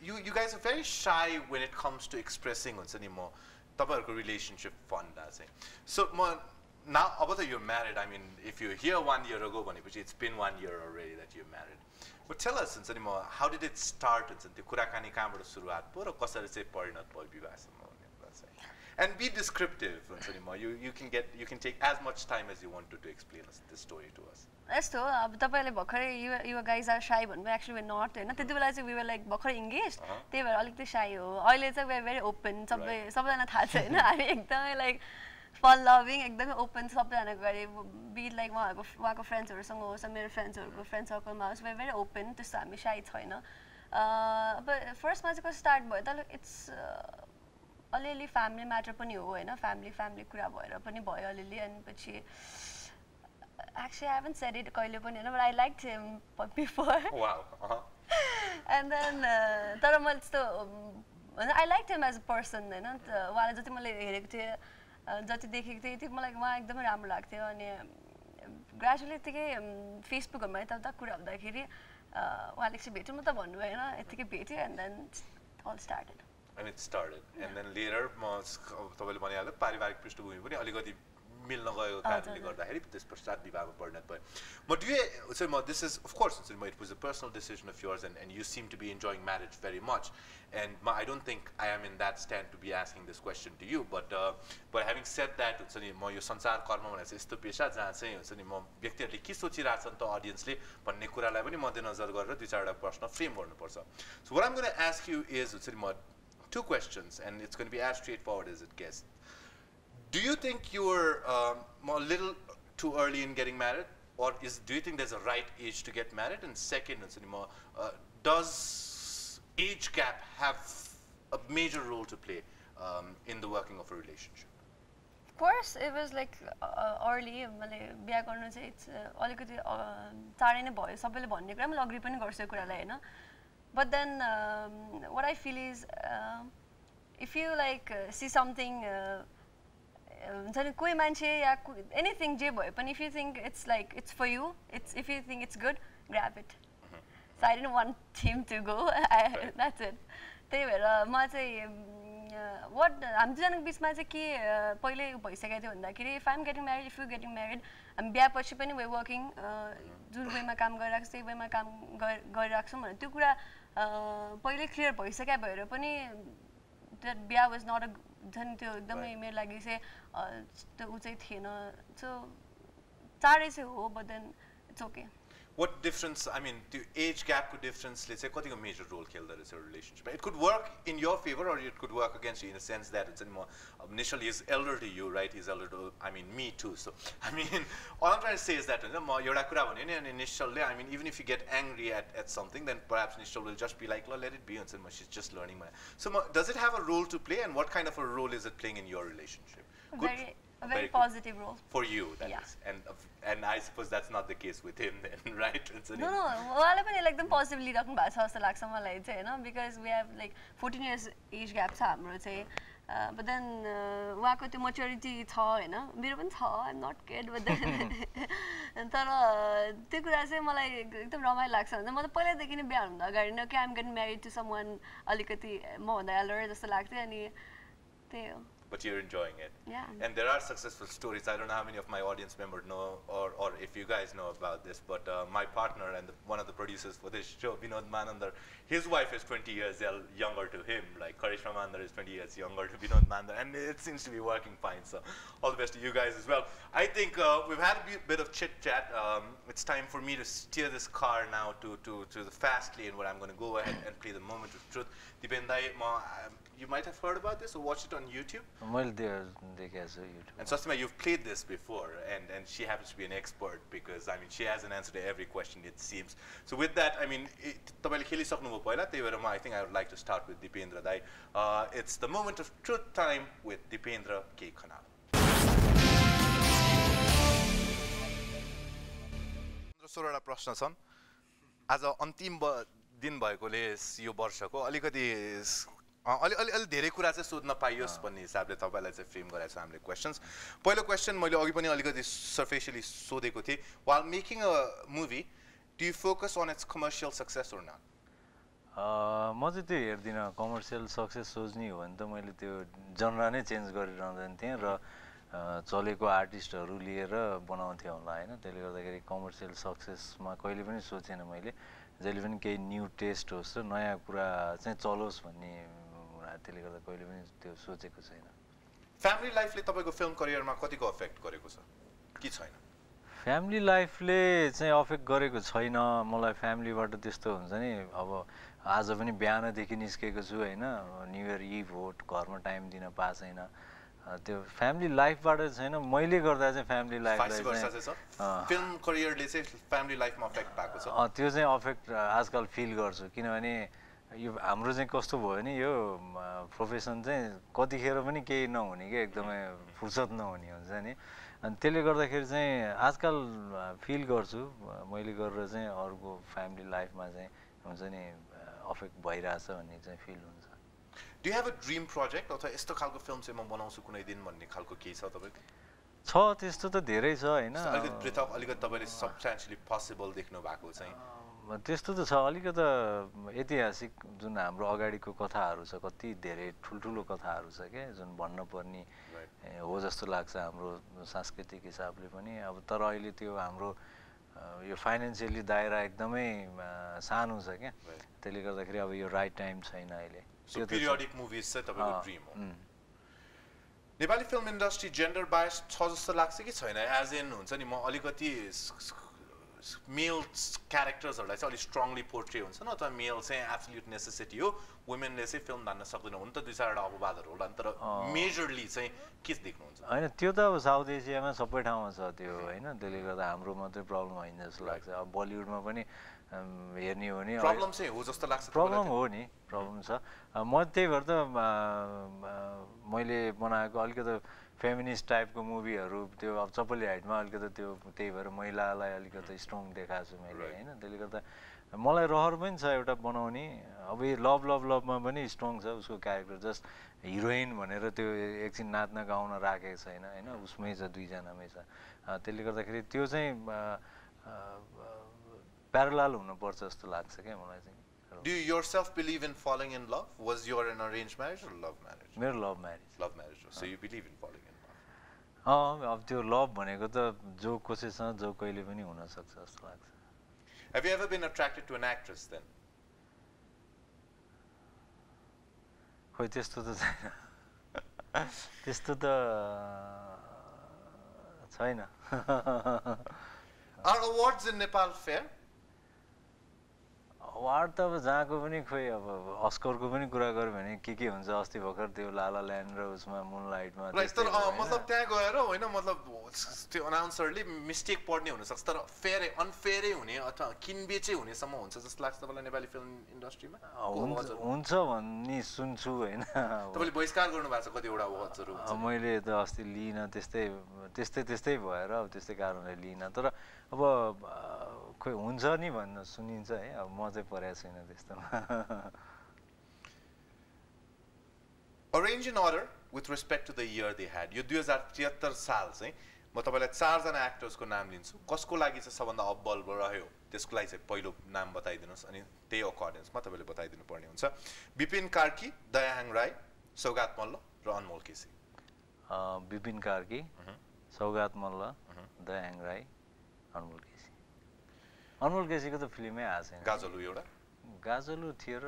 you guys are very shy when it comes to expressing anymore. Taparko relationship fund So now about you're married. I mean, if you're here 1 year ago, it's been 1 year already that you're married. But tell us anymore, how did it start? And be descriptive anymore. You can take as much time as you want to explain this story to us. यस्तो अब तपाईले भर्खरै you guys are shy भन्नु actually we're not हैन त्यतिबेला चाहिँ we were like भर्खरै engaged त्यही भएर अलिकति shy हो अहिले चाहिँ we're very open सबैजना थाहा छ हैन हामी एकदमै like fun loving एकदमै open सबैजना गरे be like उहाँको फ्रेन्ड्सहरुसँग होस् मेरो फ्रेन्ड्सहरुको फ्रेन्ड सर्कलमा होस् we're very open त्यस्तो हामी shy छैन अब फर्स्ट मा चाहिँ कस्तो स्टार्ट भयो त इट्स अलिअलि फ्यामिली म्याटर पनि हो हैन फ्यामिली कुरा भएर पनि भयो अलिअलि अनि पछि actually I haven't said it कहिले पनि हैन but I liked him before wow and then तर मैले त्यस्तो I liked him as a person हैन उहाँले जति मैले हेरेको थिएँ जति देखेको थिएँ त्यति मलाई उहाँ एकदमै राम्रो लाग्थ्यो अनि ग्रेजुअली यतिकै फेसबुकहरुमा यता कुरा हुँदाखेरि उहाँले एकछिन भेट्नु म त भन्नु भएन यतिकै भेट्यो and then all started and it started and then later तपाईले भनिहाल्यो पारिवारिक पृष्ठभूमि पनि अलिकति मिल्न गएको कारणले गर्दाखेरि त्यस पश्चात विवाहमा परिणत भयो But do you so this is of course it was a personal decision of yours and you seem to be enjoying marriage very much and I don't think I am in that stand to be asking this question to you but having said that यो संसार कर्म भनेको चाहिँ यस्तो पेशा जहाँ चाहिँ म व्यक्तिहरुले के सोचिराछन् त अडियन्सले भन्ने कुरालाई पनि मध्यनजर गरेर दुई चारवटा प्रश्न फ्रेम गर्नुपर्छ So what I'm going to ask you is two questions and it's going to be as straightforward as it gets Do you think you were a little too early in getting married, or do you think there's a right age to get married? And second, does age gap have a major role to play in the working of a relationship? Of course, it was like early. मैले बिहा गर्नु चाहिँ it's अलिकति चाँडै नै भयो सबैले भन्ने कुरा मैले अग्री पनि गर्छु यो कुरालाई हैन But then what I feel is if you like see something कोही मान्छे या anything जे भयो पनि if you think it's like it's for you if you think it's good grab it So I didn't want him to go that's it त्यही भएर म चाहिँ what हामी दुईजनाको बिचमा चाहिँ के पहिले भइसकेको थियो भन्दाखेरि if I'm getting married if you're getting married हामी बिहापछि पनि we're working जुन वेमा काम गरिरहेको छ त्यही वेमा काम गरिरहेको छौँ भने त्यो कुरा पहिले क्लियर भइसक्यो भएर पनि that बिहा was not a झन् त्यो एकदमै मेरो लागि चाहिँ त्यो उ चाहिँ थिएन so चाँडै चाहिँ हो but then it's okay. What difference, I mean, the age gap difference, let's say, what is a major role that is a relationship? It could work in your favor or it could work against you in the sense that it's more initially he's elder to you, right? He's elder to, I mean, me too. So, I mean, all I'm trying to say is that initially, I mean, even if you get angry at something, then perhaps initially will just be like, let it be, and she's just learning. So, does it have a role to play, and what kind of a role is it playing in your relationship? A very positive role. For you, that is. And I suppose that's not the case with him then, right? No, उहाँले पनि एकदम positively राख्नु भएको छ जस्तो लाग्छ मलाई चाहिँ हैन because we have like 14 years age gap छ हाम्रो चाहिँ but then उहाँको त्यो maturity छ हैन मेरो पनि छ I'm not kid but then तर त्यो कुरा चाहिँ मलाई एकदम रमाइलो लाग्छ भने म त पहिल्यैदेखि नै बिहा हुँदा अगाडि नै I'm getting married to someone अलिकति मभन्दा elder जस्तो लाग्थ्यो अनि त्यही हो. But you're enjoying it. Yeah. And there are successful stories. I don't know how many of my audience members know or if you guys know about this, but my partner and one of the producers for this show, Vinod Manandar, his wife is 20 years younger to him. Like Karishma Manandar is 20 years younger to Vinod Manandar, and it seems to be working fine. So all the best to you guys as well. I think we've had a bit of chit-chat. It's time for me to steer this car now to the fast lane where I'm going to go ahead and play the moment of truth. Dipendra, you might have heard about this or watched it on YouTube. And Swastima, you've played this before, and she happens to be an expert because I mean she has an answer to every question it seems. So with that, I mean, I think I would like to start with Dipendra Dai. It's the moment of truth time with Dipendra K. Khanal. सोह्रवटा प्रश्न छन् आज अन्तिम दिन भएकोले यो वर्षको अलिकति अलि धेरै कुरा चाहिँ सोध्न पाइयोस् भन्ने हिसाबले तपाईलाई चाहिँ फ्रेम गराएको छ हामीले क्वेशन्स. पहिलो क्वेशन मैले अघि पनि अलिकति सर्फेसियली सोधेको थिएँ. While making a movie, do you focus on its commercial success or not? म चाहिँ त्यो हेर्दिनँ. कमर्सियल सक्सेस सोच्ने हो भने त मैले त्यो जनरा नै चेन्ज गरिरहँदैन थिएँ र चलेको आर्टिस्टहरू लिएर बनाउँथेँ होला हैन. त्यसले गर्दाखेरि कमर्सियल सक्सेसमा कहिले पनि सोचेन मैले. जहिले पनि केही न्यू टेस्ट होस् र नयाँ कुरा चाहिँ चलोस् भन्ने त्यसले गर्दा कहिले पनि त्यो सोचेको छैन. फ्यामिली लाइफले तपाईको फिल्म करियरमा कतिको अफेक्ट गरेको छ कि छैन? फ्यामिली लाइफले चाहिँ अफेक्ट गरेको छैन. मलाई फ्यामिलीबाट त्यस्तो हुन्छ नि अब आज पनि बिहानदेखि निस्केको छु हैन. न्यू इयर इभ हो, घरमा टाइम दिन पाएको छैन. त्यो फ्यामिली लाइफबाट छैन. मैले गर्दा चाहिँ फ्यामिली लाइफलाई फिल्म करियरले चाहिँ फ्यामिली लाइफमा अफेक्ट भएको छ. त्यो चाहिँ अफेक्ट आजकल फिल गर्छु किनभने यो हाम्रो चाहिँ कस्तो भयो नि यो प्रोफेसन चाहिँ कतिखेर पनि केही नहुने के एकदमै फुर्सद नहुने हुन्छ नि. अनि त्यसले गर्दाखेरि चाहिँ आजकल फिल गर्छु मैले गरेर चाहिँ अरूको फ्यामिली लाइफमा चाहिँ हुन्छ नि अफेक्ट भइरहेछ भन्ने चाहिँ फिल हुन्छ. Do you have a dream project अथवा यस्तो खालको फिल्म चाहिँ म बनाउँछु कुनै दिन भन्ने खालको केही छ तपाईको? छ त्यस्तो त धेरै छ हैन. अलिकति पृथक अलिकति तपाईले सबस्टेन्शियली पोसिबल देख्नु भएको चाहिँ त्यस्तो त छ. अलिकति ऐतिहासिक जुन हाम्रो अगाडिको कथाहरू छ कति धेरै ठुल्ठुलो कथाहरू छ के जुन भन्न पर्ने हो जस्तो लाग्छ हाम्रो सांस्कृतिक हिसाबले पनि. अब तर अहिले त्यो हाम्रो यो फाइनान्शियली दायरा एकदमै सानो छ के. त्यसले गर्दाखेरि अब यो राइट टाइम छैन अहिले. So periodic movies चाहिँ तपाईको ड्रीम हो. Nepali film industry gender bias छ जस्तो लाग्छ कि छैन? एज इन हुन्छ नि म अलिकति मेल क्यारेक्टर्सहरूलाई चाहिँ अलिक स्ट्रङली पोर्ट्रे हुन्छ न अथवा मेल चाहिँ एब्सोल्युट नेसेसिटी हो, वुमेनले चाहिँ फिल्म धान्न सक्दैन हुन त दुई चारवटा अपवादहरू होला नि तर मेजरली चाहिँ के देख्नुहुन्छ? होइन त्यो त अब साउथ एसियामा सबै ठाउँमा छ त्यो होइन. त्यसले गर्दा हाम्रो मात्रै प्रब्लम होइन जस्तो लाग्छ. अब बलिउडमा पनि हेर्ने हो भने प्रब्लम चाहिँ हो जस्तो लाग्छ. प्रब्लम हो नि, प्रब्लम छ. म त्यही भएर त मैले बनाएको अलिकति फेमिनिस्ट टाइपको मुभीहरू त्यो अब चपली हाइटमा अलिकति त्यो त्यही भएर महिलालाई अलिकति स्ट्रङ देखाएको छु मैले होइन. त्यसले गर्दा मलाई रहर पनि छ एउटा बनाउने. अब यो लभमा पनि स्ट्रङ छ उसको क्यारेक्टर. जस्ट हिरोइन भनेर त्यो एकछिन नाच्न गाउन राखेको छैन होइन. उसमै छ दुईजनामै छ. त्यसले गर्दाखेरि त्यो चाहिँ प्यारलल हुनुपर्छ जस्तो लाग्छ क्या मलाई चाहिँ. Do you yourself believe in falling in love? Was your an arranged marriage or love marriage? मेरो love marriage. Love marriage. So you believe in falling in love? अब त्यो लभ भनेको त जो कसैसँग जो कहिले पनि हुन सक्छ जस्तो लाग्छ. Have you ever been attracted to an actress then? खोइ त्यस्तो त छैन त्यस्तो त छैन Are awards in Nepal fair? Award त अब जहाँको पनि खोइ अब अस्करको पनि कुरा गर्यो भने के हुन्छ अस्ति भर्खर त्यो लाला ल्यान्ड र उसमा मुनलाइटमा तर मतलब त्यहाँ गएर होइन मतलब त्यो अनाउन्सरले मिस्टेक पढ्ने हुनसक्छ तर फेयर अनफेयरै हुने अथवा किनबेचै हुनेसम्म हुन्छ जस्तो लाग्छ तपाईँलाई नेपाली फिल्म इन्डस्ट्रीमा हुन्छ भन्ने सुन्छु होइन तपाईँले बहिष्कार गर्नुभएको छ कतिवटा अवार्ड्सहरू मैले त अस्ति लिइनँ त्यस्तै भएर अब त्यस्तै कारणले लिइनँ तर अब खोइ हुन्छ नि भन्न सुनिन्छ है अब म चाहिँ परेको छैन त्यस्तोमा Arrange an order with respect to the year they had. यो 2073 साल चाहिँ म तपाईँलाई 4 जना एक्टर्सको नाम लिन्छु कसको लागि चाहिँ सबभन्दा अब्बल रह्यो त्यसको लागि चाहिँ पहिलो नाम बताइदिनुहोस् अनि त्यही अकर्डेन्समा तपाईँले बताइदिनु पर्ने हुन्छ विपिन कार्की दयाहाङ राई सौगात मल्ल र अनमोल केसी विपिन कार्की सौगात मल्ल दयाहाङ राई अनमोल केसीको त फिल्मै आएको छैन गाजलु एउटा गाजलु थियो र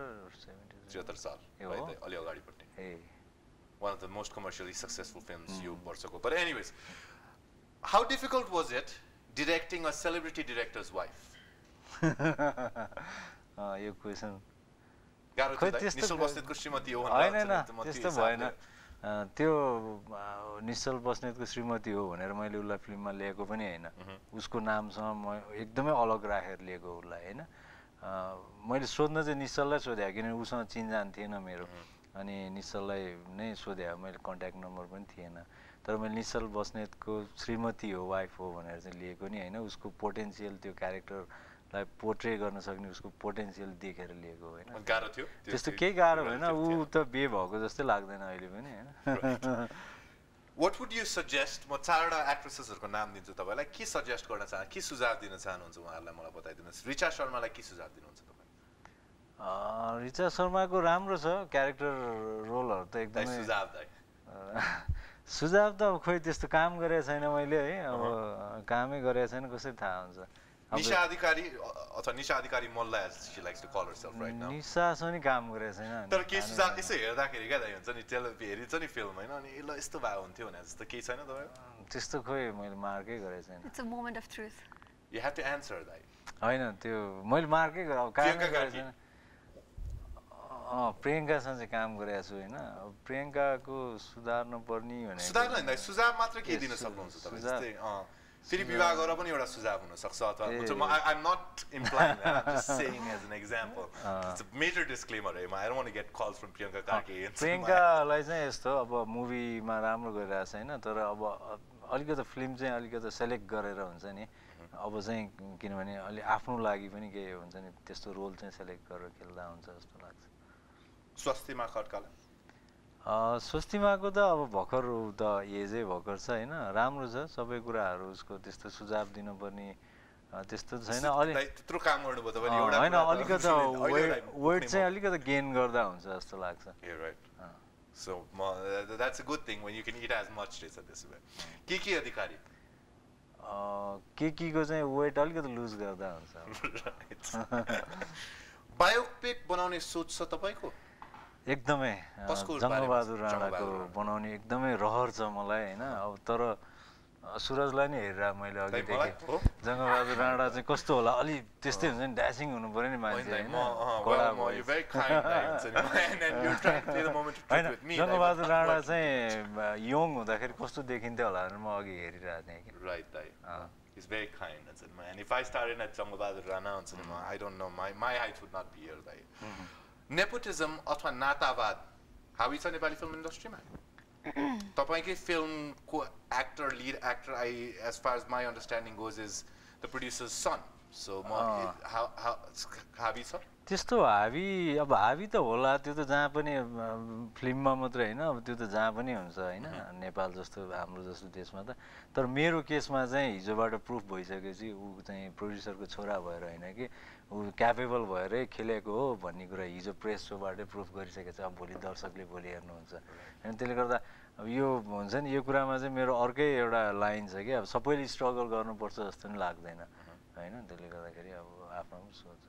73 साल अलि अगाडिपट्टि one of the most commercially successful films यो वर्षको but anyways how difficult was it directing a celebrity director's wife यो क्वेशन गाह्रो थियो निश्चल बस्नेतको श्रीमती हो हैन त्यस्तो भएन त्यो निश्चल बस्नेतको श्रीमती हो भनेर मैले उलाई फिल्ममा लिएको पनि हैन उसको नामसँग म एकदमै अलग राखेर लिएको उलाई हैन मैले सोध्न चाहिँ निश्चललाई सोधे किनभने उसँग चिनजान थिएन मेरो अनि निश्चललाई नै सोधे मैले कन्ट्याक्ट नम्बर पनि थिएन तर मैले निश्चल बस्नेतको श्रीमती हो वाइफ हो भनेर चाहिँ लिएको नि हैन उसको पोटेन्शियल त्यो क्यारेक्टरलाई पोर्ट्रे गर्न सक्ने उसको पोटेन्शियल देखेर लिएको हैन गाह्रो थियो त्यस्तो केही गाह्रो भएन ऊ त बिहे भएको जस्तै लाग्दैन अहिले पनि हैन What would you suggest म चारवटा एक्ट्रेसेसहरुको नाम दिन्छु तपाईलाई के सजेस्ट गर्न चाहनुहुन्छ के सुझाव दिन चाहनुहुन्छ उहाँहरुलाई मलाई बताइदिनुस् रिचा शर्मालाई के सुझाव दिनुहुन्छ तपाईले रिचा शर्माको राम्रो छ क्यारेक्टर रोलहरु त एकदमै सुझाव त खोइ त्यस्तो काम गरेको छैन मैले है अब कामै गरेको छैन कसरी थाहा हुन्छ निशा अधिकारी अथवा निशा अधिकारी Malla as she likes to call herself right now निशासँग नि काम गरेको छैन तर के सुझाव यसो हेर्दाखेरि क्या हुन्छ नि हेरिन्छ नि फिल्म हैन अनि ल यस्तो भए हुन्थ्यो भने जस्तो केही छैन तपाईको त्यस्तो खोइ मैले मार्कै गरेको छैन It's a moment of truth You have to answer that हैन त्यो मैले मार्कै गरे अब काम गरेको छैन प्रियंकासँग चाहिँ काम गरेको छु हैन अब प्रियंकाको सुधार्नु पर्ने भने सुधार्नु हैन सुझाव मात्र के दिन सक्नुहुन्छ तपाईँ जस्तै फेरि विवाह गरेर पनि एउटा सुझाव हुन सक्छ अथवा I'm not implying that I'm just saying as an example it's a major disclaimer I don't want to get calls from Priyanka Karki प्रियंकालाई चाहिँ यस्तो अब मुभीमा राम्रो गरिरहेको छ हैन तर अब अलिकति फिल्म चाहिँ अलिकति सेलेक्ट गरेर हुन्छ नि अब चाहिँ किनभने अलि आफ्नो लागि पनि के हुन्छ नि त्यस्तो रोल चाहिँ सेलेक्ट गरेर खेल्दा हुन्छ जस्तो लाग्छ स्वस्तिमा खड्कालाई स्वस्तिमाको त अब भर्खर त एजै भर्खर छ हैन राम्रो छ सबै कुराहरु उसको त्यस्तो सुझाव दिनुपर्ने त्यस्तो छैन अलि त्यत्रो काम गर्नुभयो तपाईले एउटा हैन अलिकति वेट चाहिँ अलिकति गेन गर्दा हुन्छ जस्तो लाग्छ You're right so that's a good thing when you can eat as much as this way के अधिकारी को चाहिँ वेट अलिकति लुज गर्दा हुन्छ बायोपिक बनाउने सोच छ तपाईको एकदमै जङ्गबहादुर राणाको बनाउने एकदमै रहर छ मलाई हैन अब तर सुरजलाई नि हेरेर मैले अघि देखे जङ्गबहादुर राणा चाहिँ कस्तो होला अलि त्यस्तै हुन्छ नि ड्यासिङ हुनु पर्यो नि मान्छे हैन जङ्गबहादुर राणा चाहिँ यङ हुँदाखेरि कस्तो देखिन्थ्यो होला भनेर म अघि हेरिरहेको थिएँ कि right He's very kind and if I started at Jangbahadur Rana I don't know my height would not be here Nepotism अथवा नातावाद हावी छ नेपाली फिल्म इन्डस्ट्रीमा तपाईकै फिल्मको actor lead actor as far as my understanding goes is the producer's son so how हावी छ त्यस्तो हावी अब हावी त होला त्यो त जहाँ पनि फिल्ममा मात्र हैन अब त्यो त जहाँ पनि हुन्छ हैन नेपाल जस्तो हाम्रो जस्तो देशमा त तर मेरो केसमा चाहिँ हिजोबाट प्रुफ भइसकेपछि उ चाहिँ प्रोड्युसरको छोरा भएर हैन कि उ क्यापेबल भएरै खेलेको हो भन्ने कुरा हिजो प्रेस शोबाटै प्रुफ गरिसकेको छ अब भोलि दर्शकले भोलि हेर्नुहुन्छ हैन त्यसले गर्दा अब यो हुन्छ नि यो कुरामा चाहिँ मेरो अर्कै एउटा लाइन छ कि अब सबैले स्ट्रगल गर्नुपर्छ जस्तो नि लाग्दैन हैन त्यसले गर्दाखेरि अब आफ्नो सोच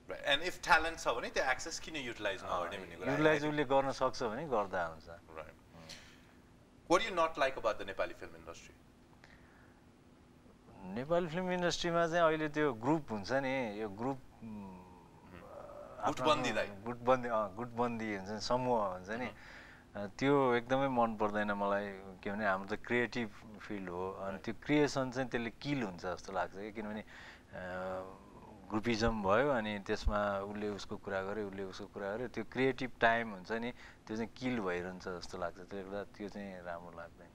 Right. And if talent छ भने त्यो access किन utilize नगर्ने भन्ने कुरा युटिलाइज उसले गर्न सक्छ भने गर्दा हुन्छ Right. What do you not like about the Nepali film industry? Nepali film इन्डस्ट्रीमा चाहिँ अहिले त्यो ग्रुप हुन्छ नि यो ग्रुप गुटबन्दी हुन्छ नि समूह हुन्छ नि त्यो एकदमै मन पर्दैन मलाई किनभने हाम्रो त क्रिएटिभ फिल्ड हो अनि त्यो क्रिएसन चाहिँ त्यसले किल हुन्छ जस्तो लाग्छ कि किनभने ग्रुपिजम भयो अनि त्यसमा उसले उसको कुरा गर्यो उसले उसको कुरा गर्यो त्यो क्रिएटिभ टाइम हुन्छ नि त्यो चाहिँ किल भइरहन्छ जस्तो लाग्छ त्यसले गर्दा त्यो चाहिँ राम्रो लाग्दैन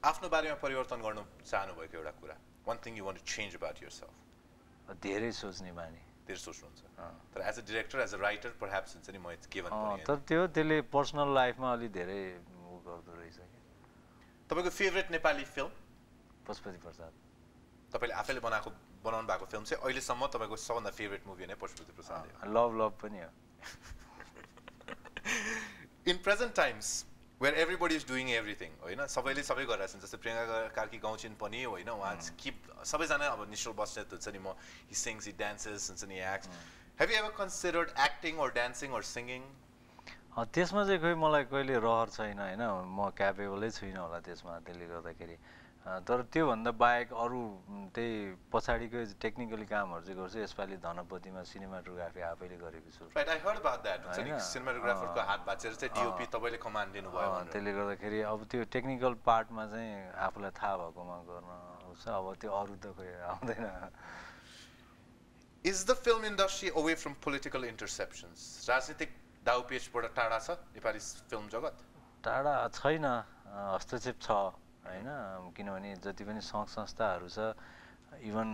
आफ्नो बारेमा परिवर्तन गर्नु चाहनु भएको एउटा कुरा one thing you want to change about yourself धेरै सोच्ने बानी धेरै सोच्नुहुन्छ तर as a director as a writer perhaps हुन्छ नि म इट्स गिवन पनि तर त्यो त्यसले पर्सनल लाइफमा अलि धेरै उ गर्दो रहेछ के तपाईको फेभरेट नेपाली फिल्म पशुपति प्रसाद तपाईले आफैले बनाउनु भएको फिल्म चाहिँ अहिले सम्म तपाईको सबभन्दा फेभरेट मुभी नै पशुपति प्रसाद हो लभ पनि हो in present times where everybody is doing everything हैन सबैले सबै गरिरहेछन् जस्तै प्रियंका कार्की गाउँछिन् पनि हैन उहाँ किप सबैजना अब निश्चल बस्नेत हुन्छ नि म he sings he dances हुन्छ नि acts have you ever considered acting or dancing or singing त्यसमा चाहिँ खोइ मलाई कहिले रहर छैन हैन म क्यापेबलै छुइनँ होला त्यसमा त्यसले गर्दाखेरि तर त्यो भन्दा बाहेक अरु त्यही पछाडीको टेक्निकली कामहरु चाहिँ गर्छु यसपाली धनपतिमा सिनेमाटोग्राफी आफैले गरेको छु right I heard about that हुन्छ नि सिनेमाटोग्राफरको हात भाचेर चाहिँ डीओपी तपाईले कमान्ड दिनु भयो भनेर त्यसले गर्दाखेरि अब त्यो टेक्निकल पार्टमा चाहिँ आफुलाई थाहा भएकोमा गर्न आउँछ अब त्यो अरु त खोइ आउँदैन Is the film industry away from political interceptions राजनीतिक दाउपेचबाट टाढा छ नेपाली फिल्म जगत टाढा छैन हस्तक्षेप छ हैन किनभने जति पनि संघ संस्थाहरु छ इभन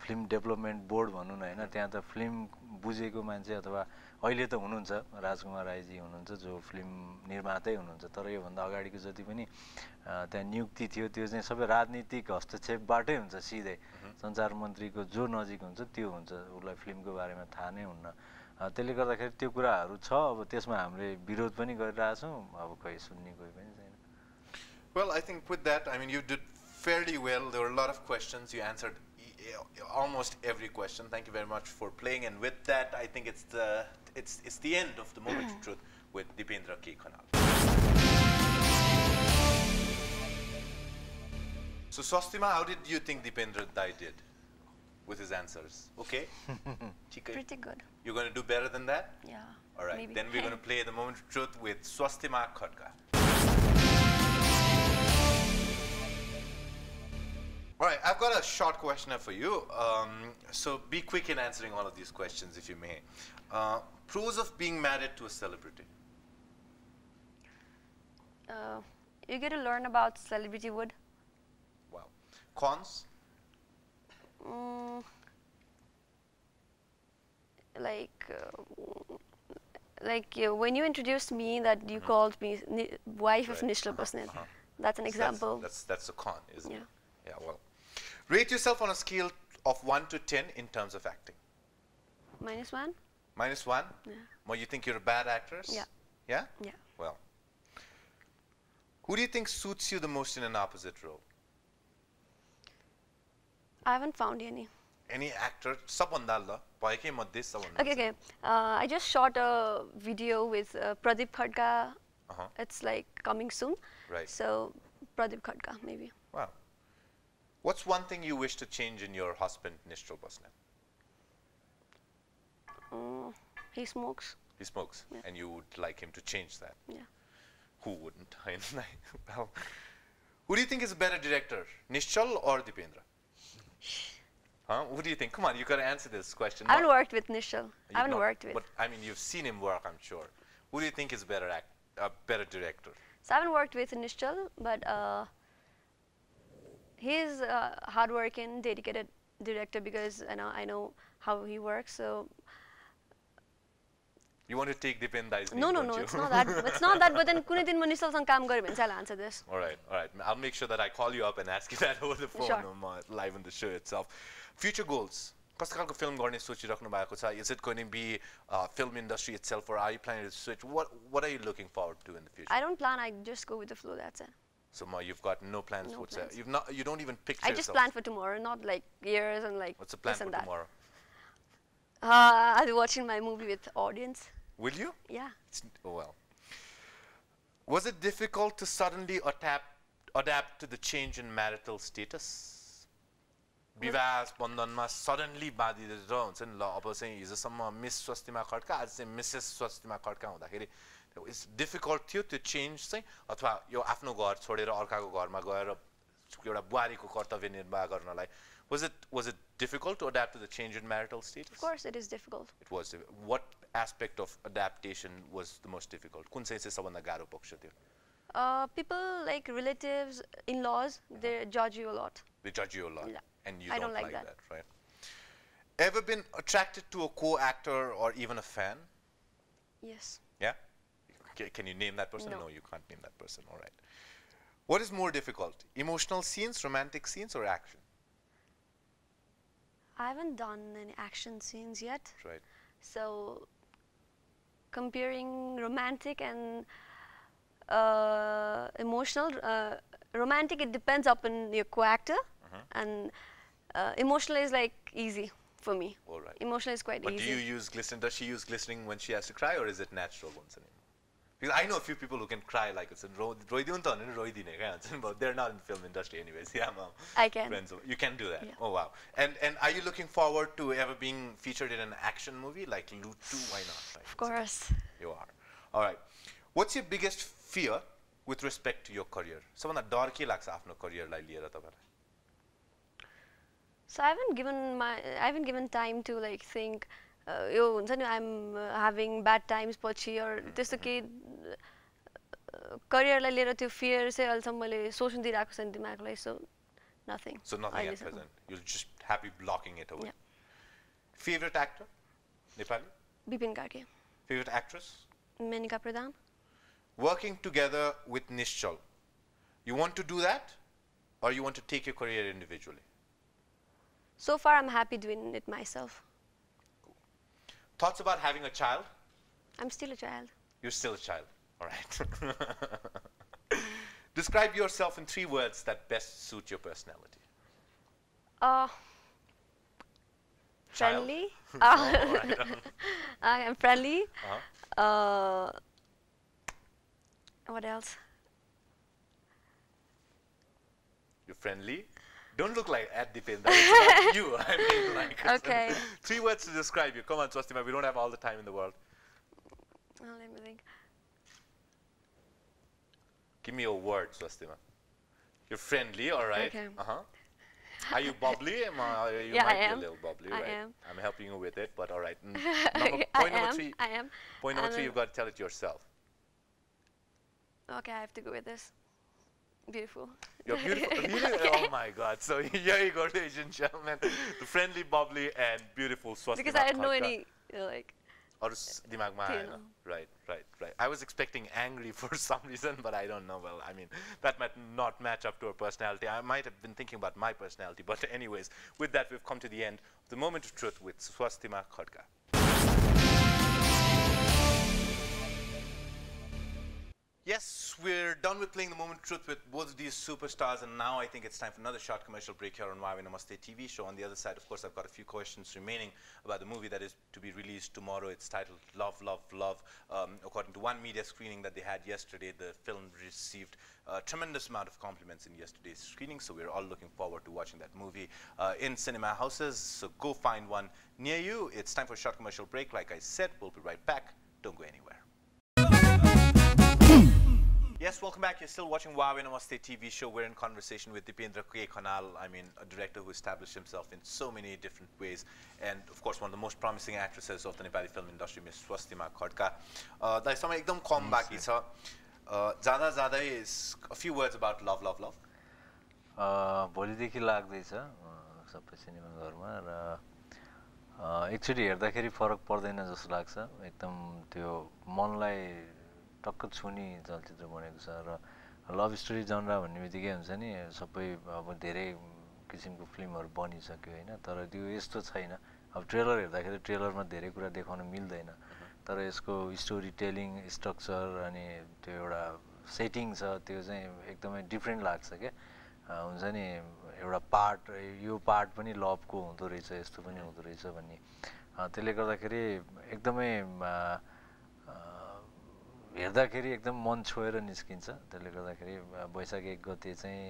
फिल्म डेभलपमेन्ट बोर्ड भनौं न हैन त्यहाँ त फिल्म बुझेको मान्छे अथवा अहिले त हुनुहुन्छ राजकुमार राईजी हुनुहुन्छ जो फिल्म निर्मातै हुनुहुन्छ तर यो भन्दा अगाडिको जति पनि त्यहाँ नियुक्ति थियो त्यो चाहिँ सबै राजनीतिक हस्तक्षेपबाटै हुन्छ सिधै सञ्चार मन्त्रीको जो नजिक हुन्छ त्यो हुन्छ उलाई फिल्मको बारेमा थाहा नै हुन्न त्यसले गर्दाखेरि त्यो कुराहरु छ अब त्यसमा हामीले विरोध पनि गरिरहेछौं अब कोही सुन्ने कोही पनि छैन Well, I think with that, I mean, you did fairly well. There were a lot of questions. You answered almost every question. Thank you very much for playing. And with that, I think it's the end of the Moment of Truth with Dipendra K. Khanal. So, Swastima, how did you think Dipendra Dai did with his answers? Okay? Pretty good. You're going to do better than that? Yeah. All right. Maybe. Then we're going to play the Moment of Truth with Swastima Khadka. All right, I've got a short questionnaire for you. So be quick in answering all of these questions, if you may. Pros of being married to a celebrity? You get to learn about celebrityhood. Wow. Cons? When you introduced me, that you called me wife of Nishla Basnet. That's an example. That's a con, isn't it? Yeah. Yeah, well. Rate yourself on a scale of 1 to 10 in terms of acting. -1. -1? Yeah. Well, you think you're a bad actress? Yeah. Yeah? Yeah. Well. Who do you think suits you the most in an opposite role? I haven't found any. Any actor? Okay. I just shot a video with Pradeep Khadka. It's like coming soon. Right. So, Pradeep Khadka, maybe. Wow. What's one thing you wish to change in your husband, Nishchal Basnet? He smokes. He smokes, Yeah. and you would like him to change that. Yeah. Who wouldn't? Well, who do you think is a better director, Nishchal or Dipendra? Huh? Who do you think? Come on, you got to answer this question. I haven't worked with Nishchal. I haven't worked with. But I mean, you've seen him work, I'm sure. Who do you think is a better director? So I haven't worked with Nishchal, but he's a hardworking, dedicated director because I know how he works. So you want to take Dipendai's name? No, it's not that. It's not that. But then, कुनै दिन म निश्चलसँग काम गरे भने चाहिँ I'll answer this. All right. I'll make sure that I call you up and ask you that over the phone, Sure. Live on the show itself. Future goals. कस्तो खालको film गर्ने सोचिराख्नु भएको छ? Is it going to be film industry itself, or are you planning to switch? What are you looking forward to in the future? I don't plan. I just go with the flow. That's it. So you've got no plans No whatsoever. plans. You don't even picture I just yourself. plan for tomorrow, not like years and like What's the plan this and for that. tomorrow? I'll be watching my movie with audience. Will you? Yeah. Oh well. Was it difficult to suddenly adapt to the change in marital status? विवाह बन्धनमा suddenly बाँधिएर हुन्छ नि ल अब चाहिँ हिजोसम्म miss Swastima Khadka आज चाहिँ Mrs Swastima Khadka हुँदाखेरि इट्स डिफिकल्ट थियो त्यो चेन्ज चाहिँ अथवा यो आफ्नो घर छोडेर अर्काको घरमा गएर एउटा बुहारीको कर्तव्य निर्वाह गर्नलाई was it difficult to adapt to the change in marital status? Of course it is difficult. It was. What aspect of adaptation was the most difficult? कुन चाहिँ सबभन्दा गाह्रो पक्ष थियो? People like relatives, in-laws, they judge you a lot. They judge you a lot. Yeah. And you I don't don't like like that, right? Ever been attracted to a co-actor or even a fan? Yes. Yeah? Can you name that person? No. No, you can't name that person. All right. What is more difficult? Emotional scenes, romantic scenes, or action? I haven't done any action scenes yet. Right. So comparing romantic and emotional, romantic it depends upon your co-actor, and emotional is like easy for me. All right. Emotional is quite But easy. do you use glistening? Does she use glistening when she has to cry, or is it natural once in a while? Because I know a few people who can cry like it's a but they're not in the film industry anyways. Yeah, mom. I can. Friends, you can do that. Yeah. Oh wow. And are you looking forward to ever being featured in an action movie like Loot 2? Why not? Right? Of course. You are. All right. What's your biggest fear with respect to your career? सबभन्दा डर के लाग्छ आफ्नो करियरलाई लिएर तपाईलाई? So I haven't given time to like think. यो हुन्छ नि I'm having bad times पछि or त्यस्तो केही करियरलाई लिएर त्यो fear चाहिँ अहिलेसम्म मैले सोच्नु दिइरहेको छैन दिमागलाई, so nothing. So nothing at present. You're just happy blocking it away. Yeah. Favorite actor? Nepali? Bipin Karke. Favorite actress? Menika Pradhan. Working together with Nishchal. You want to do that, or you want to take your career individually? So far I'm happy doing it myself. Thoughts about having a child? I'm still a child. You're still a child. All right. Describe yourself in 3 words that best suit your personality. Friendly. Right. I am friendly. What else? You're friendly. Don't look like at Dipendra. It's not you. I mean, like. Okay. 3 words to describe you. Come on, Swastima. We don't have all the time in the world. Let me think. Give me a word, Swastima. You're friendly, all right. Okay. Are you bubbly? You Yeah, might I am. be a little bubbly, I right? am. I'm helping you with it, but all right. I am. Point number 3, you've got to tell it yourself. Okay, I have to go with this. Beautiful. You're beautiful. Really? Okay. Oh my God. So here you go, ladies and gentlemen. The friendly, bubbly, and beautiful Swastima Because I didn't know Khadka. any, like. Dimagma aayena. Right. I was expecting angry for some reason, but I don't know. Well, I mean, that might not match up to her personality. I might have been thinking about my personality. But anyways, with that, we've come to the end of the Moment of Truth with Swastima Khadka. Yes, we're done with playing the Moment of Truth with both of these superstars, and now I think it's time for another short commercial break here on HUWAEI Namaste TV Show. On the other side, of course, I've got a few questions remaining about the movie that is to be released tomorrow. It's titled Love, Love, Love. According to one media screening that they had yesterday, the film received a tremendous amount of compliments in yesterday's screening, so we're all looking forward to watching that movie in cinema houses. So go find one near you. It's time for a short commercial break. Like I said, we'll be right back. Don't go anywhere. Yes, welcome back. You're still watching HUWAEI Namaste TV Show. We're in conversation with Dipendra Khanal, a director who established himself in so many different ways. And of course, one of the most promising actresses of the Nepali film industry, Ms. Swastima Khadka. Dai samay ekdam kam baki cha. Jada is a few words about Love, Love, Love. भोलिदेखि लाग्दैछ सबै cinema घरमा र एकचोटि हेर्दाखेरि फरक पर्दैन जस्तो लाग्छ एकदम त्यो मनलाई टक्क छुने चलचित्र बनेको छ र लभ स्टोरी जनरा भन्ने बित्तिकै हुन्छ नि सबै अब धेरै किसिमको फिल्महरू बनिसक्यो हैन तर त्यो यस्तो छैन अब ट्रेलर हेर्दाखेरि ट्रेलरमा धेरै कुरा देखाउन मिल्दैन तर यसको स्टोरी टेलिङ स्ट्रक्चर अनि त्यो एउटा सेटिङ छ त्यो चाहिँ एकदमै डिफरेन्ट लाग्छ के हुन्छ नि एउटा पार्ट यो पार्ट पनि लभको हुँदो रहेछ यस्तो पनि हुँदो रहेछ भन्ने त्यसले गर्दाखेरि एकदमै हेर्दाखेरि एकदम मन छोएर निस्किन्छ त्यसले गर्दाखेरि वैशाख 1 गते चाहिँ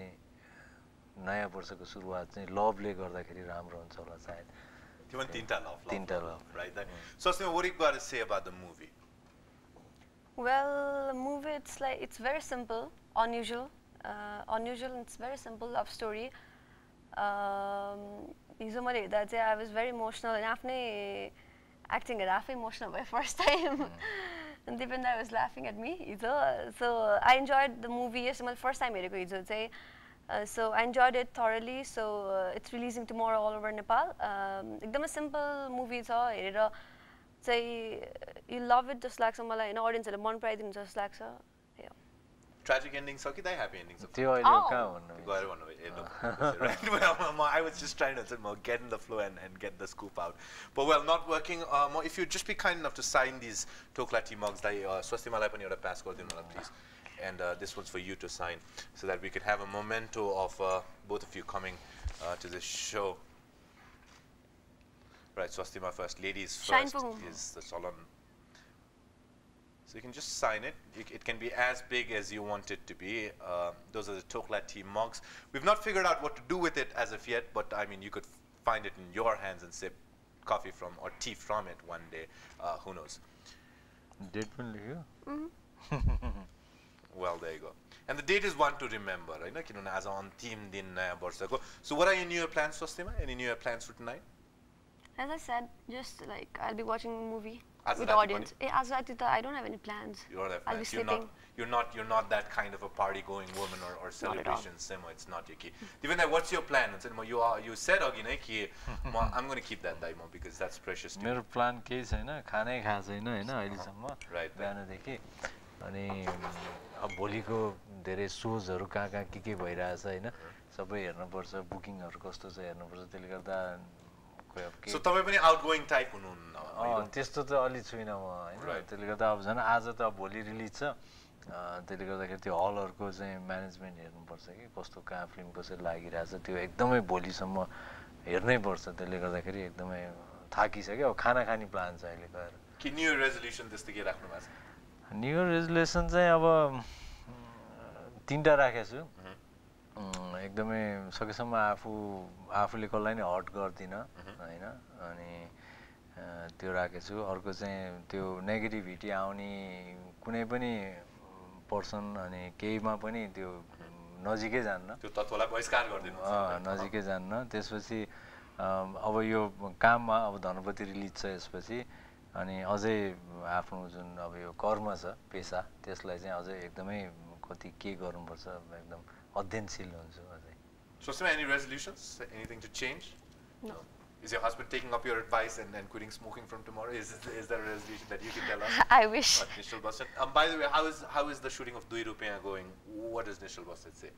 नयाँ वर्षको सुरुवात चाहिँ लभले गर्दाखेरि राम्रो हुन्छ होला सायद त्यो पनि तीनटा love right then Swastima, what do you got to say about the movie? Well, the movie, it's very simple, unusual, and it's very simple love story. I was very emotional, and after acting, I was emotional by first time. And Dipendra was laughing at me. So I enjoyed the movie. First time so I enjoyed it thoroughly. So it's releasing tomorrow all over Nepal. It's a simple movie. You love it just like some audience at a mon pride just like so. Yeah. Tragic endings or happy endings? I was just trying to get in the flow and get the scoop out. But well, not working. If you'd just be kind enough to sign these Toklati mugs, Swastima lai pani euta pass gardinu hola please. And this one's for you to sign, so that we could have a memento of both of you coming to this show. Right, Swastima first, ladies first is the solemn. So you can just sign it. It can be as big as you want it to be. Those are the Toklati mugs. We've not figured out what to do with it as of yet, but I mean, you could find it in your hands and sip coffee from or tea from it one day. Who knows? Date will you? Well, there you go. And the date is one to remember, right? As on theme din naya barsako. So what are your New Year plans, Swastima? Any New Year plans for tonight? As I said, just like I'll be watching a movie with the audience. I don't have any plans. You don't have plans. I'll be sleeping. You're not that kind of a party-going woman or celebration simo. It's not your key. Even what's your plan? You said I'm going to keep that daimo because that's precious to me. My plan case खानै खा छैन हैन अहिलेसम्म right बिहानदेखि अनि अब भोलिको धेरै सोजहरु कहाँ के भइराछ हैन सबै हेर्नु पर्छ बुकिङहरु कस्तो छ हेर्नु पर्छ त्यसले गर्दा So तपाईं पनि outgoing type हुनुहुन्न त्यस्तो त अलि छुइनँ म हैन त्यसले गर्दा अब झन् आज त भोलि रिलिज छ त्यसले गर्दाखेरि त्यो हलहरुको चाहिँ म्यानेजमेन्ट हेर्नु पर्छ कि कस्तो कहाँ फिल्म कसरी लागिराछ त्यो एकदमै भोलिसम्म हेर्नै पर्छ त्यसले गर्दाखेरि एकदमै थाकिसक्यो अब खाना खानी प्लान छ अहिले गएर के न्यू इयर रेजोल्युसन त्यस्तो के राख्नु भएको छ न्यू इयर रेजोल्युसन चाहिँ अब तीनटा राखेको छु एकदमै सकेसम्म आफूले कसलाई नि हर्ट गर्दिन हैन अनि त्यो राखेको छु अर्को चाहिँ त्यो नेगेटिभिटी आउने कुनै पनि पर्सन अनि केहीमा पनि त्यो नजिकै जान्न त्यो तत्त्वलाई बहिष्कार गर्दिनु नजिकै जान्न त्यसपछि अब यो काममा अब धनपति रिलिज छ यसपछि अनि अझै आफ्नो जुन अब यो कर्म छ पेशा त्यसलाई चाहिँ अझै एकदमै कति के गर्नुपर्छ एकदम अध्ययनशील हुन्छु अझै So any resolutions? Anything to change? No. Is your husband taking up your advice and quitting smoking from tomorrow? Is there a resolution that you can tell us? I wish. Nishal Bassett. By the way, how is the shooting of Dui Rupiah going? What does Nishal Bassett say?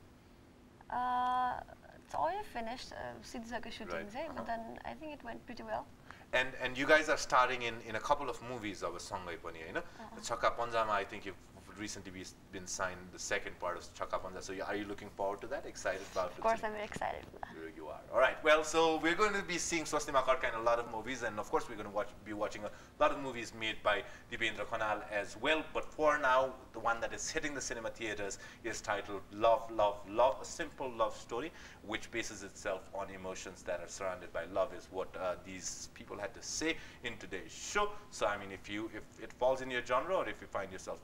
It's already finished. Siddhaka shooting, right. But then I think it went pretty well. And you guys are starring in a couple of movies of a song like Pani, you know? Chaka Panjama, I think you've recently been signed the second part of Chaka Panja. So are you looking forward to that? Excited about it? Of course, I'm very excited for that. You are. All right. Well, so we're going to be seeing Swastima Khadka in a lot of movies, and of course we're going to be watching a lot of movies made by Dipendra Khanal as well. But for now, the one that is hitting the cinema theaters is titled Love, Love, Love, a simple love story, which bases itself on emotions that are surrounded by love, is what these people had to say in today's show. So I mean, if it falls in your genre, or if you find yourself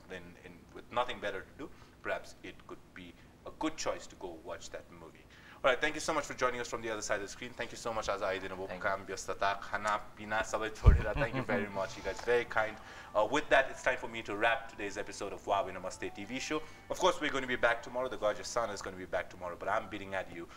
with nothing better to do, perhaps it could be a good choice to go watch that movie. All right, thank you so much for joining us from the other side of the screen. Thank you so much, Thank you very much, you guys, very kind. With that, it's time for me to wrap today's episode of HUWAWEI Namaste TV Show. Of course, we're going to be back tomorrow. The gorgeous sun is going to be back tomorrow, but I'm bidding at you.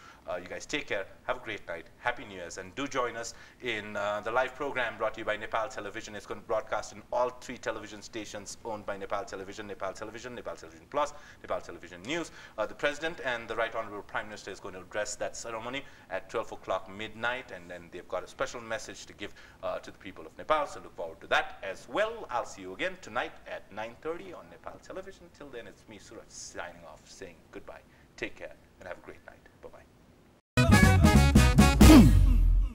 You guys take care, have a great night, Happy New Year's, and do join us in the live program brought to you by Nepal Television. It's going to broadcast in all 3 television stations owned by Nepal Television, Nepal Television, Nepal Television Plus, Nepal Television News. The President and the Right Honorable Prime Minister is going to address that ceremony at 12 o'clock midnight, and then they've got a special message to give to the people of Nepal, so look forward to that as well. I'll see you again tonight at 9:30 on Nepal Television. Till then, it's me, Suraj, signing off, saying goodbye. Take care, and have a great night. Bye-bye.